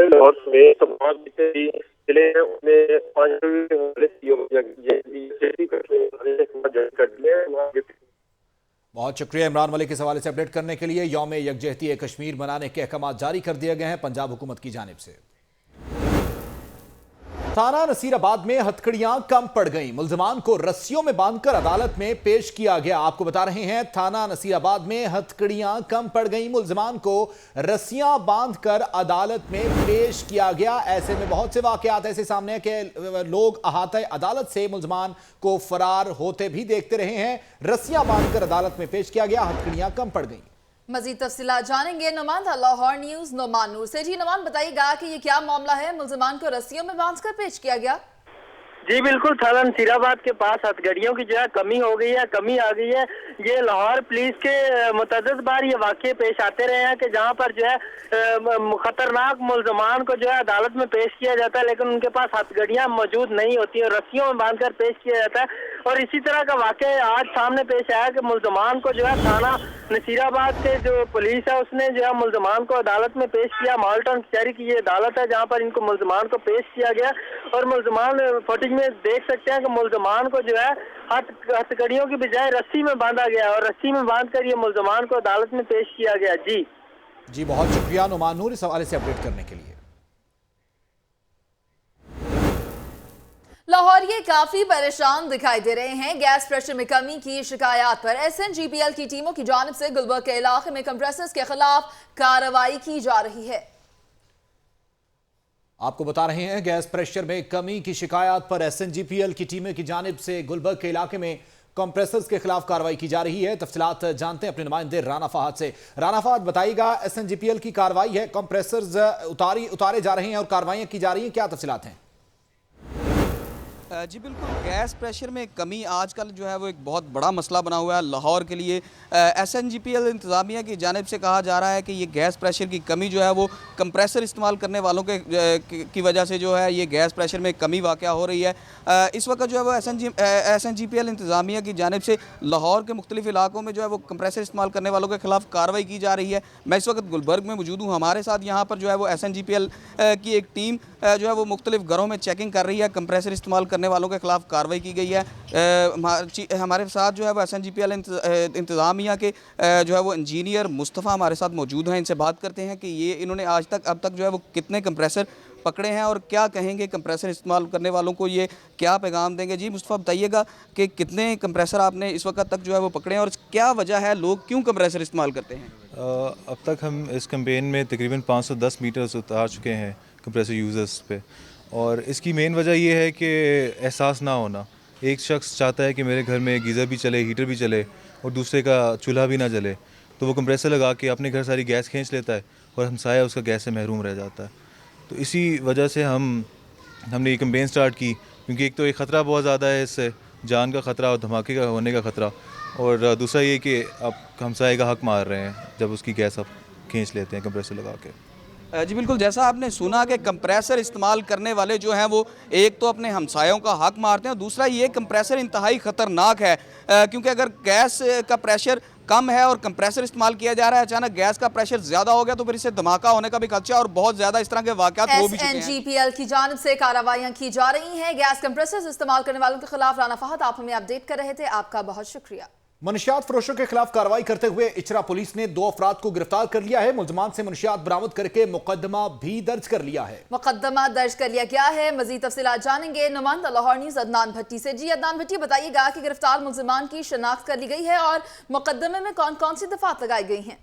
लाहौर में तमाम जिले हैं उनमें 5 बहुत शुक्रिया इमरान मलिक इस हवाले से अपडेट करने के लिए। यौम यकजहती कश्मीर मनाने के अहकाम जारी कर दिए गए हैं पंजाब हुकूमत की जानिब से। थाना नसीराबाद में हथकड़ियां कम पड़ गईं, मुल्जिमान को रस्सियों में बांधकर अदालत में पेश किया गया। आपको बता रहे हैं थाना नसीराबाद में हथकड़ियां कम पड़ गईं, मुल्जिमान को रस्सियां बांधकर अदालत में पेश किया गया। ऐसे में बहुत से वाकयात ऐसे सामने हैं कि लोग अहाते अदालत से मुल्जिमान को फरार होते भी देखते रहे हैं। रस्सियां बांधकर अदालत में पेश किया गया, हथकड़ियां कम पड़ गईं। मजीद तफसीलात जानेंगे नुमाइंदा लाहौर न्यूज़ नोमान नूर से। जी नुमान, बताइएगा कि ये क्या मामला है, मुल्जिमान को रस्सियों में बांधकर पेश किया गया? जी बिल्कुल, थाना नसीराबाद के पास हथकड़ियों की जो है कमी आ गई है। ये लाहौर पुलिस के मुतअद्दिद बार ये वाक़ये पेश आते रहे हैं कि जहाँ पर जो है खतरनाक मुल्ज़मान को जो है अदालत में पेश किया जाता है, लेकिन उनके पास हथकड़ियाँ मौजूद नहीं होती और रस्सियों में बांधकर पेश किया जाता है। और इसी तरह का वाक़या आज सामने पेश आया कि मुल्ज़मान को जो है थाना नसीराबाद के जो पुलिस है उसने जो है मुल्ज़मान को अदालत में पेश किया। मॉडल टाउन कचहरी की ये अदालत है जहाँ पर इनको मुल्ज़मान को पेश किया गया और मुल्ज़मान फुटेज में देख सकते हैं कि मुल्ज़मान को जो है हथकड़ियों की बजाय रस्सी में बांधा गया और रस्सी में बांधकर ये मुल्ज़मान को अदालत में पेश किया गया। जी बहुत शुक्रिया नुमान नूर इस हवाले से अपडेट करने के लिए। लाहौरिये काफी परेशान दिखाई दे रहे हैं। गैस प्रेशर में कमी की शिकायत पर SNGPL की टीमों की जानिब से गुलबर्ग के इलाके में कंप्रेसर्स के खिलाफ कार्रवाई की जा रही है। आपको बता रहे हैं गैस प्रेशर में कमी की शिकायत पर SNGPL की टीमें की जानिब से गुलबर्ग के इलाके में कंप्रेसर्स के खिलाफ कार्रवाई की जा रही है। तफसीलात जानते हैं अपने नुमाइंदे राना फहद से। राना फहद, बताइएगा SNGPL की कार्रवाई है, कंप्रेसर्स उतारे जा रहे हैं और कार्रवाइयां की जा रही हैं, क्या तफसीलात हैं? जी बिल्कुल, गैस प्रेशर में कमी आजकल जो है वो एक बहुत बड़ा मसला बना हुआ है लाहौर के लिए। SNGPL इंतज़ामिया की जानिब से कहा जा रहा है कि ये गैस प्रेशर की कमी जो है वो कंप्रेसर इस्तेमाल करने वालों की वजह से जो है ये गैस प्रेशर में कमी वाक़या हो रही है। इस वक्त जो है वो SNGPL इंतज़ामिया की जानिब से लाहौर के मुख्तलिफ इलाकों में जो है वो कंप्रेसर इस्तेमाल करने वालों के खिलाफ कार्रवाई की जा रही है। मैं इस वक्त गुलबर्ग में मौजूद हूँ। हमारे साथ यहाँ पर जो है वो SNGPL की एक टीम जो है वो मुख्तलिफ घरों में चेकिंग कर रही है, कंप्रेसर इस्तेमाल करने वालों के खिलाफ कार्रवाई की गई है। हमारे साथ जो है वो SNGPL इंतज़ामिया के जो है वो इंजीनियर मुस्तफ़ा हमारे साथ मौजूद हैं। इनसे बात करते हैं कि ये इन्होंने अब तक जो है वो कितने कंप्रेसर पकड़े हैं और क्या कहेंगे कंप्रेसर इस्तेमाल करने वालों को, ये क्या पैगाम देंगे। जी मुस्तफ़ा, बताइएगा कि कितने कंप्रेसर आपने इस वक्त तक जो है वो पकड़े हैं और क्या वजह है, लोग क्यों कंप्रेसर इस्तेमाल करते हैं? अब तक हम इस कैंपेन में तकरीबन 510 मीटर्स उतार चुके हैं कंप्रेसर यूज़र्स पे और इसकी मेन वजह ये है कि एहसास ना होना। एक शख्स चाहता है कि मेरे घर में गीज़र भी चले, हीटर भी चले और दूसरे का चूल्हा भी ना जले, तो वो कंप्रेसर लगा के अपने घर सारी गैस खींच लेता है और हमसाया उसका गैस से महरूम रह जाता है। तो इसी वजह से हमने ये कैंपेन स्टार्ट की, क्योंकि एक तो एक ख़तरा बहुत ज़्यादा है, इससे जान का ख़तरा और धमाके का होने का ख़तरा, और दूसरा ये कि आप हमसाये का हक मार रहे हैं जब उसकी गैस आप खींच लेते हैं कंप्रेसर लगा के। जी बिल्कुल, जैसा आपने सुना कि कंप्रेसर इस्तेमाल करने वाले जो हैं वो एक तो अपने हमसायों का हक मारते हैं, और दूसरा ये कंप्रेसर इंतहाई ख़तरनाक है, क्योंकि अगर गैस का प्रेशर कम है और कंप्रेसर इस्तेमाल किया जा रहा है, अचानक गैस का प्रेशर ज़्यादा हो गया तो फिर इससे धमाका होने का भी खदशा, और बहुत ज़्यादा इस तरह के वाक़यात हो भी चुके हैं। SNGPL की जानिब से कार्रवाइयाँ की जा रही हैं गैस कंप्रेसर इस्तेमाल करने वालों के खिलाफ। राना फहद, आप हमें अपडेट कर रहे थे, आपका बहुत शुक्रिया। मनशियात फरोशों के खिलाफ कार्रवाई करते हुए इचरा पुलिस ने 2 अफराद को गिरफ्तार कर लिया है। मुलजमान से मनशियात बरामद करके मुकदमा भी दर्ज कर लिया है। मुकदमा दर्ज कर लिया गया है। मजीद तफसीलात जानेंगे नुमाइंदा लाहौर न्यूज़ अदनान भट्टी से। जी अदनान भट्टी, बताइएगा कि गिरफ्तार मुलजमान की शनाख्त कर ली गई है और मुकदमे में कौन कौन सी दफात लगाई गई हैं?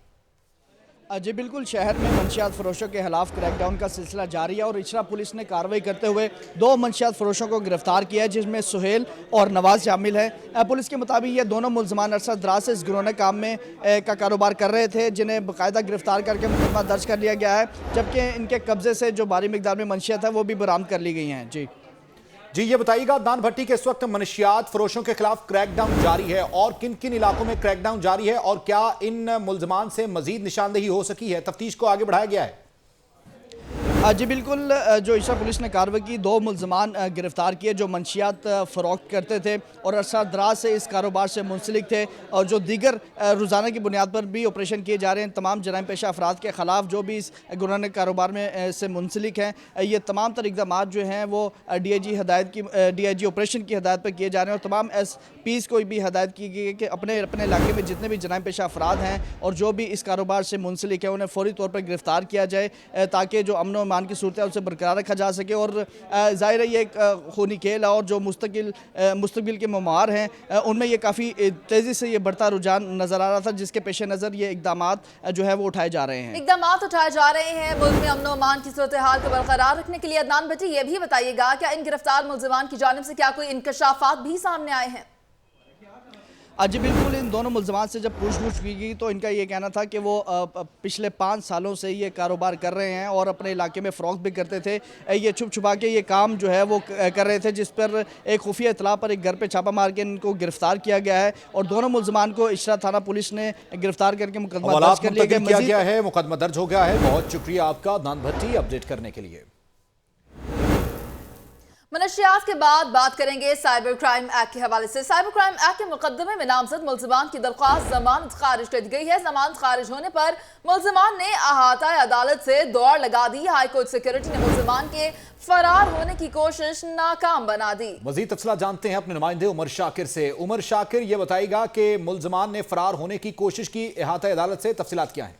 जी बिल्कुल, शहर में मंशियात फरोशों के खिलाफ क्रैकडाउन का सिलसिला जारी है और इचरा पुलिस ने कार्रवाई करते हुए 2 मंशियात फरोशों को गिरफ्तार किया है, जिसमें सुहेल और नवाज शामिल है। पुलिस के मुताबिक ये दोनों मुलजमान अरसा दराज से इस घिनौने काम में का कारोबार कर रहे थे, जिन्हें बाकायदा गिरफ्तार करके मुकदमा दर्ज कर लिया गया है, जबकि इनके कब्जे से जो भारी मिकदार में मंशियात है वो भी बरामद कर ली गई हैं। जी ये बताइएगा अदनान भट्टी के इस वक्त मनशियात फरोशों के खिलाफ क्रैकडाउन जारी है और किन किन इलाकों में क्रैकडाउन जारी है, और क्या इन मुलजमान से मजीद निशानदेही हो सकी है? तफ्तीश को आगे बढ़ाया गया है? जी बिल्कुल, जो इचरा पुलिस ने कार्रवाई की, 2 मुलजमान गिरफ्तार किए जो मंशियात फ़रोख्त करते थे और अरसा दराज से इस कारोबार से मुंसलिक थे, और जो दीगर रोज़ाना की बुनियाद पर भी ऑपरेशन किए जा रहे हैं। तमाम जराइम पेशा अफराद के ख़िलाफ़ जो भी इस गुनाह कारोबार में से मुंसलिक हैं, ये तमाम तर इक़दाम जो हैं वो DIG ऑपरेशन की हदायत पर किए जा रहे हैं, और तमाम SPs को भी हदायत की गई है कि अपने इलाके में जितने भी जराइम पेशा अफराद हैं और जो भी इस कारोबार से मुंसलिक है उन्हें फ़ौरी तौर पर गिरफ्तार किया जाए, ताकि जो अमन मान की सूरत है उसे बरकरार रखा जा सके। और ज़ाहिर है ये एक खूनी खेल है और जो मुस्तकबिल के ममार हैं उनमें ये काफ़ी तेज़ी से ये बढ़ता रुझान नज़र आ रहा था, जिसके पेश नज़र ये इक़दामात जो है वो उठाए जा रहे हैं। इक़दामात उठाए जा रहे हैं मुल्क में अमन व अमान की सूरत हाल को बरकरार रखने के लिए। अदनान भट्टी, ये भी बताइएगा क्या इन गिरफ्तार मुलजमान की जानिब से क्या कोई इंकशाफात भी सामने आए हैं? जी बिल्कुल, इन दोनों मुलजमान से जब पूछताछ की गई तो इनका ये कहना था कि वो पिछले 5 सालों से ये कारोबार कर रहे हैं और अपने इलाके में फ़रोख्त भी करते थे। ये छुप छुपा के ये काम जो है वो कर रहे थे, जिस पर एक खुफिया इतला पर एक घर पे छापा मार के इनको गिरफ्तार किया गया है और दोनों मुलजमान को इचरा थाना पुलिस ने गिरफ्तार करके मुकदमा दर्ज कर लिया गया है। मुकदमा दर्ज हो गया है। बहुत शुक्रिया आपका अदनान भट्टी अपडेट करने के लिए। मनशियात के बाद बात करेंगे साइबर क्राइम एक्ट के हवाले से। साइबर क्राइम एक्ट के मुकदमे में नामजद मुलजमान की दरख्वास्त जमानत खारिज कर दी गई है। जमानत खारिज होने पर मुलजमान ने अहाता अदालत से दौड़ लगा दी। हाईकोर्ट सिक्योरिटी ने मुलजमान के फरार होने की कोशिश नाकाम बना दी। मजीद तफसीलात जानते हैं अपने नुमाइंदे उमर शाकिर से। उमर शाकिर, ये बताएगा कि मुलजमान ने फरार होने की कोशिश की, अहाता अदालत से तफसीलात क्या है?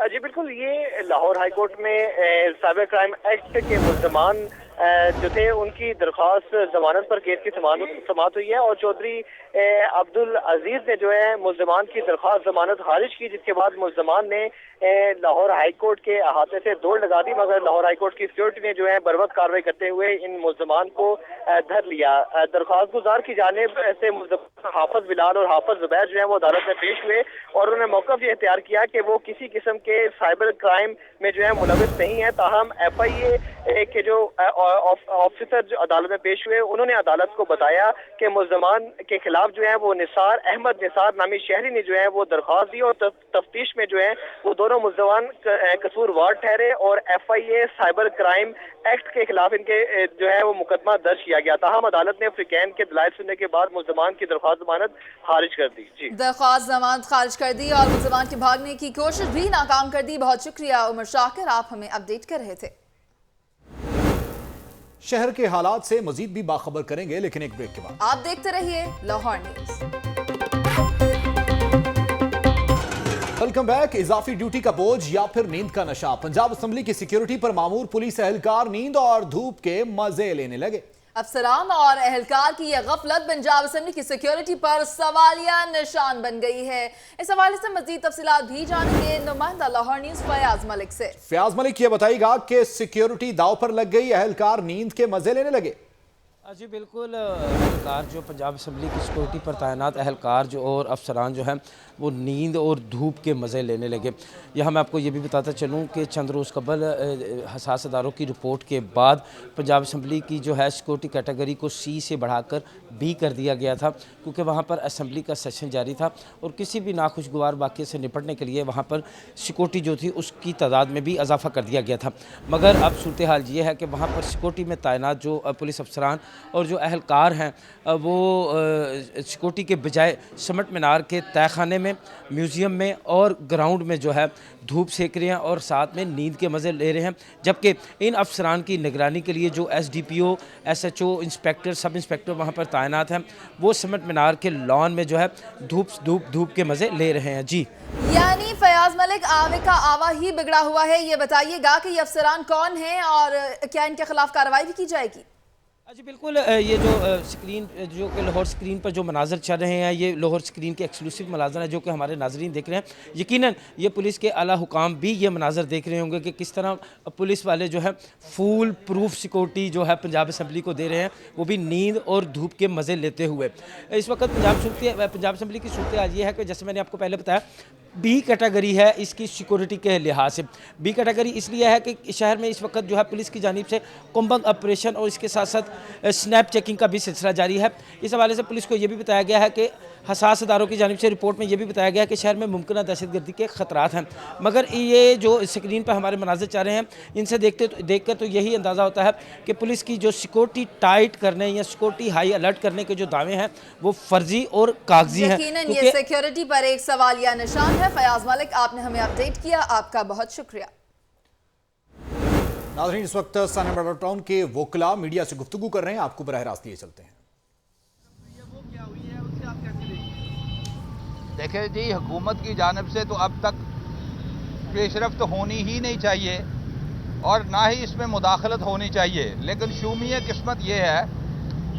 जी बिल्कुल, ये लाहौर हाईकोर्ट में साइबर क्राइम एक्ट के मुलजमान जो थे उनकी दरख्वास्त जमानत पर केस की समाअत हुई है और चौधरी अब्दुल अजीज ने जो है मुलजमान की दरख्वास्त जमानत खारिज की, जिसके बाद मुलजमान ने लाहौर हाईकोर्ट के अहाते से दौड़ लगा दी, मगर लाहौर हाईकोर्ट की सिक्योरिटी ने जो है बर वक्त कार्रवाई करते हुए इन मुलजमान को धर लिया। दरख्वास्त गुजार की जानिब से मुलजमान हाफिज बिलाल और हाफिज जुबैर जो है वो अदालत में पेश हुए और उन्होंने मौक़िफ़ ये इख्तियार किया कि वो किसी किस्म के साइबर क्राइम में जो है मुलविस नहीं है। ताहम FIA के जो ऑफिसर जो अदालत में पेश हुए उन्होंने अदालत को बताया कि मुलजमान के खिलाफ जो है वो अहमद निसार नामी शहरी ने जो है वो दरख्वास्त दी और तफ्तीश में जो है वो दोनों मुलजमान कसूरवार ठहरे और FIA साइबर क्राइम एक्ट के खिलाफ इनके जो है वो मुकदमा दर्ज किया गया। ताहम अदालत ने फ्रिकैन के दलाइल सुनने के बाद मुलजमान की दरख्वास्त जमानत खारिज कर दी। जी, दरख्वास्त जमानत खारिज कर दी और मुलजमान के भागने की कोशिश भी नाकाम कर दी। बहुत शुक्रिया उमर शाकिर, आप हमें अपडेट कर रहे थे। शहर के हालात से मजीद भी बाखबर करेंगे, लेकिन एक ब्रेक के बाद। आप देखते रहिए लाहौर न्यूज़। Welcome back. इजाफी ड्यूटी का बोझ या फिर नींद का नशा, पंजाब असेंबली की सिक्योरिटी पर मामूर पुलिस एहलकार नींद और धूप के मजे लेने लगे। अफसरान और एहलकार की यह गफलत पंजाब असेंबली की सिक्योरिटी पर सवालिया निशान बन गई है। इस हवाले से मजीद तफसीलात भी जानेंगे नुमाइंदा लाहौर न्यूज़ फयाज मलिक से। फयाज मलिक, ये बताइएगा कि सिक्योरिटी दाव पर लग गई, एहलकार नींद के मजे लेने लगे। जी बिल्कुल, अहलकार जो पंजाब असम्बली की सिक्योरिटी पर तैनात अहलकार जो और अफसरान जो हैं वो नींद और धूप के मज़े लेने लगे। यहाँ मैं आपको ये भी बताता चलूँ कि चंद रोज़ कबल हसास अदारों की रिपोर्ट के बाद पंजाब असम्बली की जो है सिक्योरिटी कैटेगरी को C से बढ़ाकर B कर दिया गया था, क्योंकि वहाँ पर असम्बली का सेशन जारी था और किसी भी नाखुशगवार वाक़े से निपटने के लिए वहाँ पर सिक्योरिटी जो थी उसकी तादाद में भी इजाफा कर दिया गया था। मगर अब सूरत हाल ये है कि वहाँ पर सिक्योरिटी में तैनात जो पुलिस अफसरान और जो अहलकार हैं वो सिक्योरिटी के बजाय समट मीनार के तहखाने में, म्यूज़ियम में और ग्राउंड में जो है धूप सेक रहे हैं और साथ में नींद के मज़े ले रहे हैं। जबकि इन अफसरान की निगरानी के लिए जो SDPO, SHO, inspector, sub inspector वहाँ पर तैनात हैं, वो समट मीनार के लॉन में जो है धूप के मज़े ले रहे हैं। जी, यानी फयाज मलिक आवे का आवा ही बिगड़ा हुआ है। ये बताइएगा कि ये अफसरान कौन हैं और क्या इनके खिलाफ कार्रवाई भी की जाएगी? जी बिल्कुल, ये जो स्क्रीन जो कि लाहौर स्क्रीन पर जो मनाजर चल रहे हैं, ये लाहौर स्क्रीन के एक्सक्लूसिव मनाजर हैं जो कि हमारे नाजरीन देख रहे हैं। यकीनन ये पुलिस के आला हुकाम भी ये मनाजर देख रहे होंगे कि किस तरह पुलिस वाले जो है फुल प्रूफ सिक्योरिटी जो है पंजाब असम्बली को दे रहे हैं, वो भी नींद और धूप के मज़े लेते हुए। इस वक्त पंजाब असम्बली की सूरत हाल ये है कि जैसे मैंने आपको पहले बताया, B कैटेगरी है इसकी सिक्योरिटी के लिहाज से। B कैटेगरी इसलिए है कि शहर में इस वक्त जो है पुलिस की जानिब से कुंभंग ऑपरेशन और इसके साथ साथ स्नैप चेकिंग का भी सिलसिला जारी है। इस हवाले से पुलिस को ये भी बताया गया है कि हसास अदारों की जानिब से रिपोर्ट में ये भी बताया गया है कि शहर में मुमकिन दहशतगर्दी के ख़तरात हैं। मगर ये जो स्क्रीन पर हमारे मनाज़र चाह रहे हैं, इनसे देखकर तो यही अंदाज़ा होता है कि पुलिस की जो सिक्योरिटी टाइट करने या सिक्योरिटी हाई अलर्ट करने के जो दावे हैं वो फर्जी और कागजी हैं। यकीनन ये सिक्योरिटी पर एक सवालिया निशान है। फयाज मलिक, आपने हमें अपडेट किया, आपका बहुत शुक्रिया। नाज़रीन, इस वक्त साना टाउन के वोकला मीडिया से गुफ्तगू कर रहे हैं, आपको बराह रास्त लिए चलते हैं। देखें जी, हुकूमत की जानिब से तो अब तक पेशरफ्त होनी ही नहीं चाहिए और ना ही इसमें मुदाखलत होनी चाहिए, लेकिन शूमिय किस्मत ये है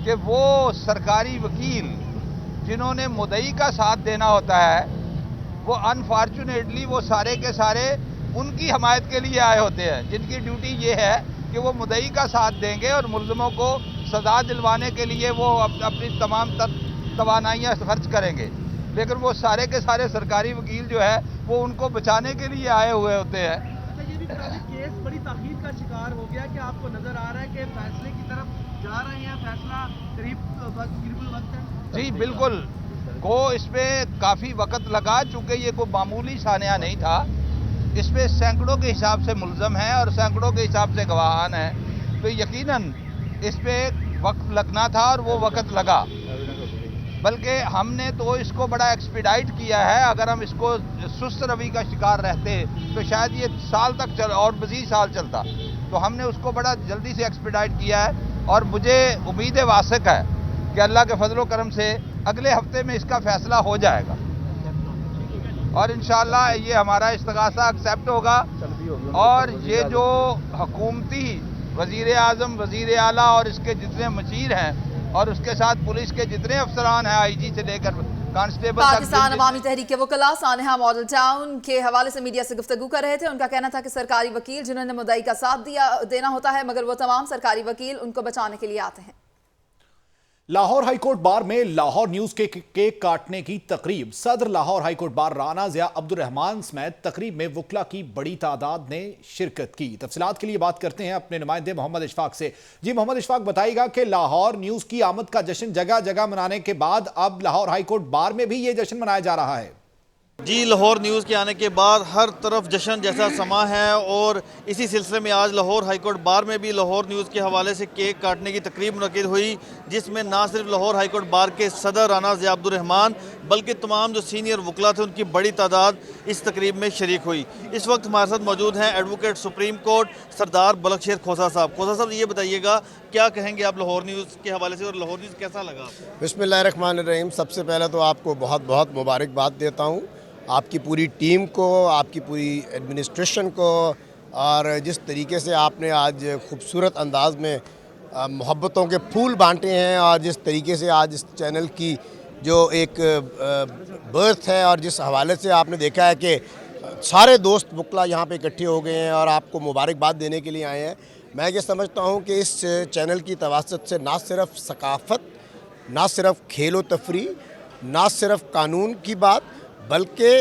कि वो सरकारी वकील जिन्होंने मुद्दई का साथ देना होता है, वो अनफॉर्चुनेटली वो सारे के सारे उनकी हमायत के लिए आए होते हैं, जिनकी ड्यूटी ये है कि वो मुद्दई का साथ देंगे और मुल्ज़िमों को सज़ा दिलवाने के लिए वो अपनी तमाम तवानाइयाँ खर्च करेंगे। लेकिन वो सारे के सारे सरकारी वकील जो है वो उनको बचाने के लिए आए हुए होते हैं। ये भी केस बड़ी ताख़ीर का शिकार हो गया कि आपको नज़र आ रहा है कि फैसले की तरफ जा रहे हैं, फैसला करीब वक्त है। जी बिल्कुल, को इसमें काफ़ी वक्त लगा, चूँकि ये कोई मामूली सानिया नहीं था। इसमें सैकड़ों के हिसाब से मुल्ज़म हैं और सैकड़ों के हिसाब से गवाहान हैं, तो यकीनन इस पर वक्त लगना था और वो वक्त लगा। बल्कि हमने तो इसको बड़ा एक्सपीडाइट किया है। अगर हम इसको सुस्त रवि का शिकार रहते तो शायद ये साल तक और मज़ीद साल चलता, तो हमने उसको बड़ा जल्दी से एक्सपीडाइट किया है और मुझे उम्मीद वासिक है कि अल्लाह के फजल करम से अगले हफ्ते में इसका फ़ैसला हो जाएगा और इंशाअल्लाह ये हमारा इस्तगासा एक्सेप्ट होगा। और ये जो हुकूमती वज़ीर आज़म, वज़ीर आला और इसके जितने मशीर हैं और उसके साथ पुलिस के जितने अफसरान हैं, IG से लेकर कांस्टेबल, पाकिस्तान अवामी तहरीक वकला सानहा मॉडल टाउन के हवाले से मीडिया से गुफ्तगू कर रहे थे। उनका कहना था कि सरकारी वकील जिन्होंने मुद्दई का साथ देना होता है, मगर वो तमाम सरकारी वकील उनको बचाने के लिए आते हैं। लाहौर हाईकोर्ट बार में लाहौर न्यूज के केक काटने की तकरीब। सदर लाहौर हाईकोर्ट बार राना ज़िया अब्दुल रहमान समेत तकरीब में वकला की बड़ी तादाद ने शिरकत की। तफसीलात के लिए बात करते हैं अपने नुमाइंदे मोहम्मद इशफाक से। जी मोहम्मद इशफाक, बताइएगा कि लाहौर न्यूज की आमद का जश्न जगह जगह मनाने के बाद अब लाहौर हाईकोर्ट बार में भी ये जश्न मनाया जा रहा है। जी, लाहौर न्यूज़ के आने के बाद हर तरफ जश्न जैसा समा है और इसी सिलसिले में आज लाहौर हाईकोर्ट बार में भी लाहौर न्यूज़ के हवाले से केक काटने की तकरीब मुनक़िद हुई, जिसमें ना सिर्फ लाहौर हाईकोर्ट बार के सदर राना ज़िया अब्दुल रहमान बल्कि तमाम जो सीनियर वकला थे उनकी बड़ी तादाद इस तकरीब में शरीक हुई। इस वक्त हमारे साथ मौजूद हैं एडवोकेट सुप्रीम कोर्ट सरदार बलकशेर खोसा साहब। खोसा साहब, ये बताइएगा क्या कहेंगे आप लाहौर न्यूज़ के हवाले से और लाहौर न्यूज़ कैसा लगा? बिस्मिल्लाहिर्रहमानिर्रहीम। सबसे पहले तो आपको बहुत बहुत मुबारकबाद देता हूँ, आपकी पूरी टीम को, आपकी पूरी एडमिनिस्ट्रेशन को, और जिस तरीके से आपने आज खूबसूरत अंदाज में मोहब्बतों के फूल बांटे हैं और जिस तरीके से आज इस चैनल की जो एक बर्थ है और जिस हवाले से आपने देखा है कि सारे दोस्त वकला यहाँ पे इकट्ठे हो गए हैं और आपको मुबारकबाद देने के लिए आए हैं। मैं ये समझता हूँ कि इस चैनल की तवासत से ना सिर्फ सकाफ़त, ना सिर्फ खेलो तफरी, ना सिर्फ कानून की बात, बल्कि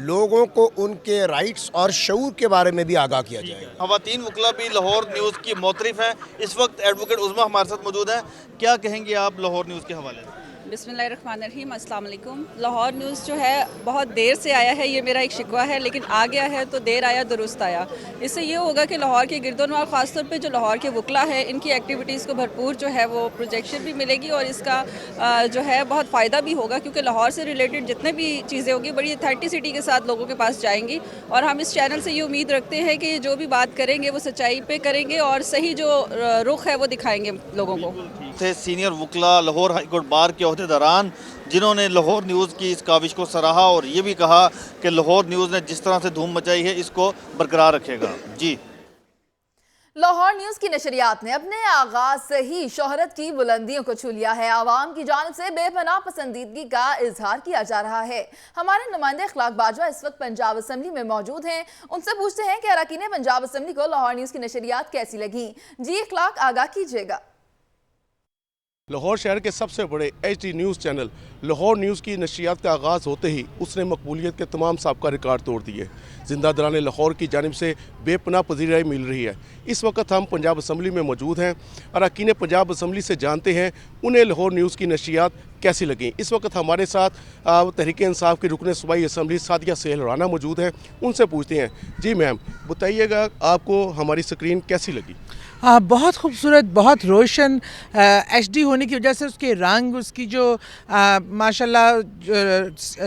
लोगों को उनके राइट्स और शऊर के बारे में भी आगाह किया जाएगा। खवातीन वकला भी लाहौर न्यूज़ की मोतरिफ हैं। इस वक्त एडवोकेट उज़मा हमारे साथ मौजूद हैं। क्या कहेंगे आप लाहौर न्यूज़ के हवाले से? बिस्मिल्लाहिर्रहमानिर्रहीम, अस्सलाम वालेकुम। लाहौर न्यूज़ जो है बहुत देर से आया है, ये मेरा एक शिकवा है, लेकिन आ गया है तो देर आया दुरुस्त आया। इससे ये होगा कि लाहौर के गिरदोनवार ख़ासतौर पे जो लाहौर के वकला है, इनकी एक्टिविटीज़ को भरपूर जो है वो प्रोजेक्शन भी मिलेगी और इसका जो है बहुत फ़ायदा भी होगा, क्योंकि लाहौर से रिलेटेड जितने भी चीज़ें होगी बड़ी अथेंटिसिटी के साथ लोगों के पास जाएंगी। और हम इस चैनल से ये उम्मीद रखते हैं कि जो भी बात करेंगे वो सच्चाई पे करेंगे और सही जो रुख है वो दिखाएंगे लोगों को। थे सीनियर वकला लाहौर हाईकोर्ट बार के ओहदेदारान, जिन्होंने लाहौर न्यूज़ की इस काविश को सराहा और ये भी कहा कि लाहौर न्यूज़ ने जिस तरह से धूम मचाई है इसको बरकरार रखेगा। जी, लाहौर न्यूज की नशरियात ने अपने आगाज से ही शोहरत की बुलंदियों को छू लिया है। आवाम की जानिब से बेपनाह पसंदीदगी का इजहार किया जा रहा है। हमारे नुमाइंदे अखलाक बाजवा इस वक्त पंजाब असम्बली में मौजूद हैं। उनसे पूछते हैं कि अरकान पंजाब असम्बली को लाहौर न्यूज की नशरियात कैसी लगी। जी अखलाक, आगाह कीजिएगा। लाहौर शहर के सबसे बड़े HD news channel Lahore news की नशरियात का आगाज़ होते ही उसने मकबूलियत के तमाम साबका रिकॉर्ड तोड़ दिए। जिंदा दरान लाहौर की जानिब से बेपनाह पजीराई मिल रही है। इस वक्त हम पंजाब असम्बली में मौजूद हैं। अरकान पंजाब असम्बली से जानते हैं उन्हें लाहौर न्यूज़ की नशरियात कैसी लगी। इस वक्त हमारे साथ तहरीक इंसाफ की रुकन सूबाई असम्बली सादिया सेहल राना मौजूद हैं। उनसे पूछते हैं, जी मैम बताइएगा आपको हमारी स्क्रीन कैसी लगी? बहुत खूबसूरत, बहुत रोशन, HD होने की वजह से उसके रंग, उसकी जो माशाल्लाह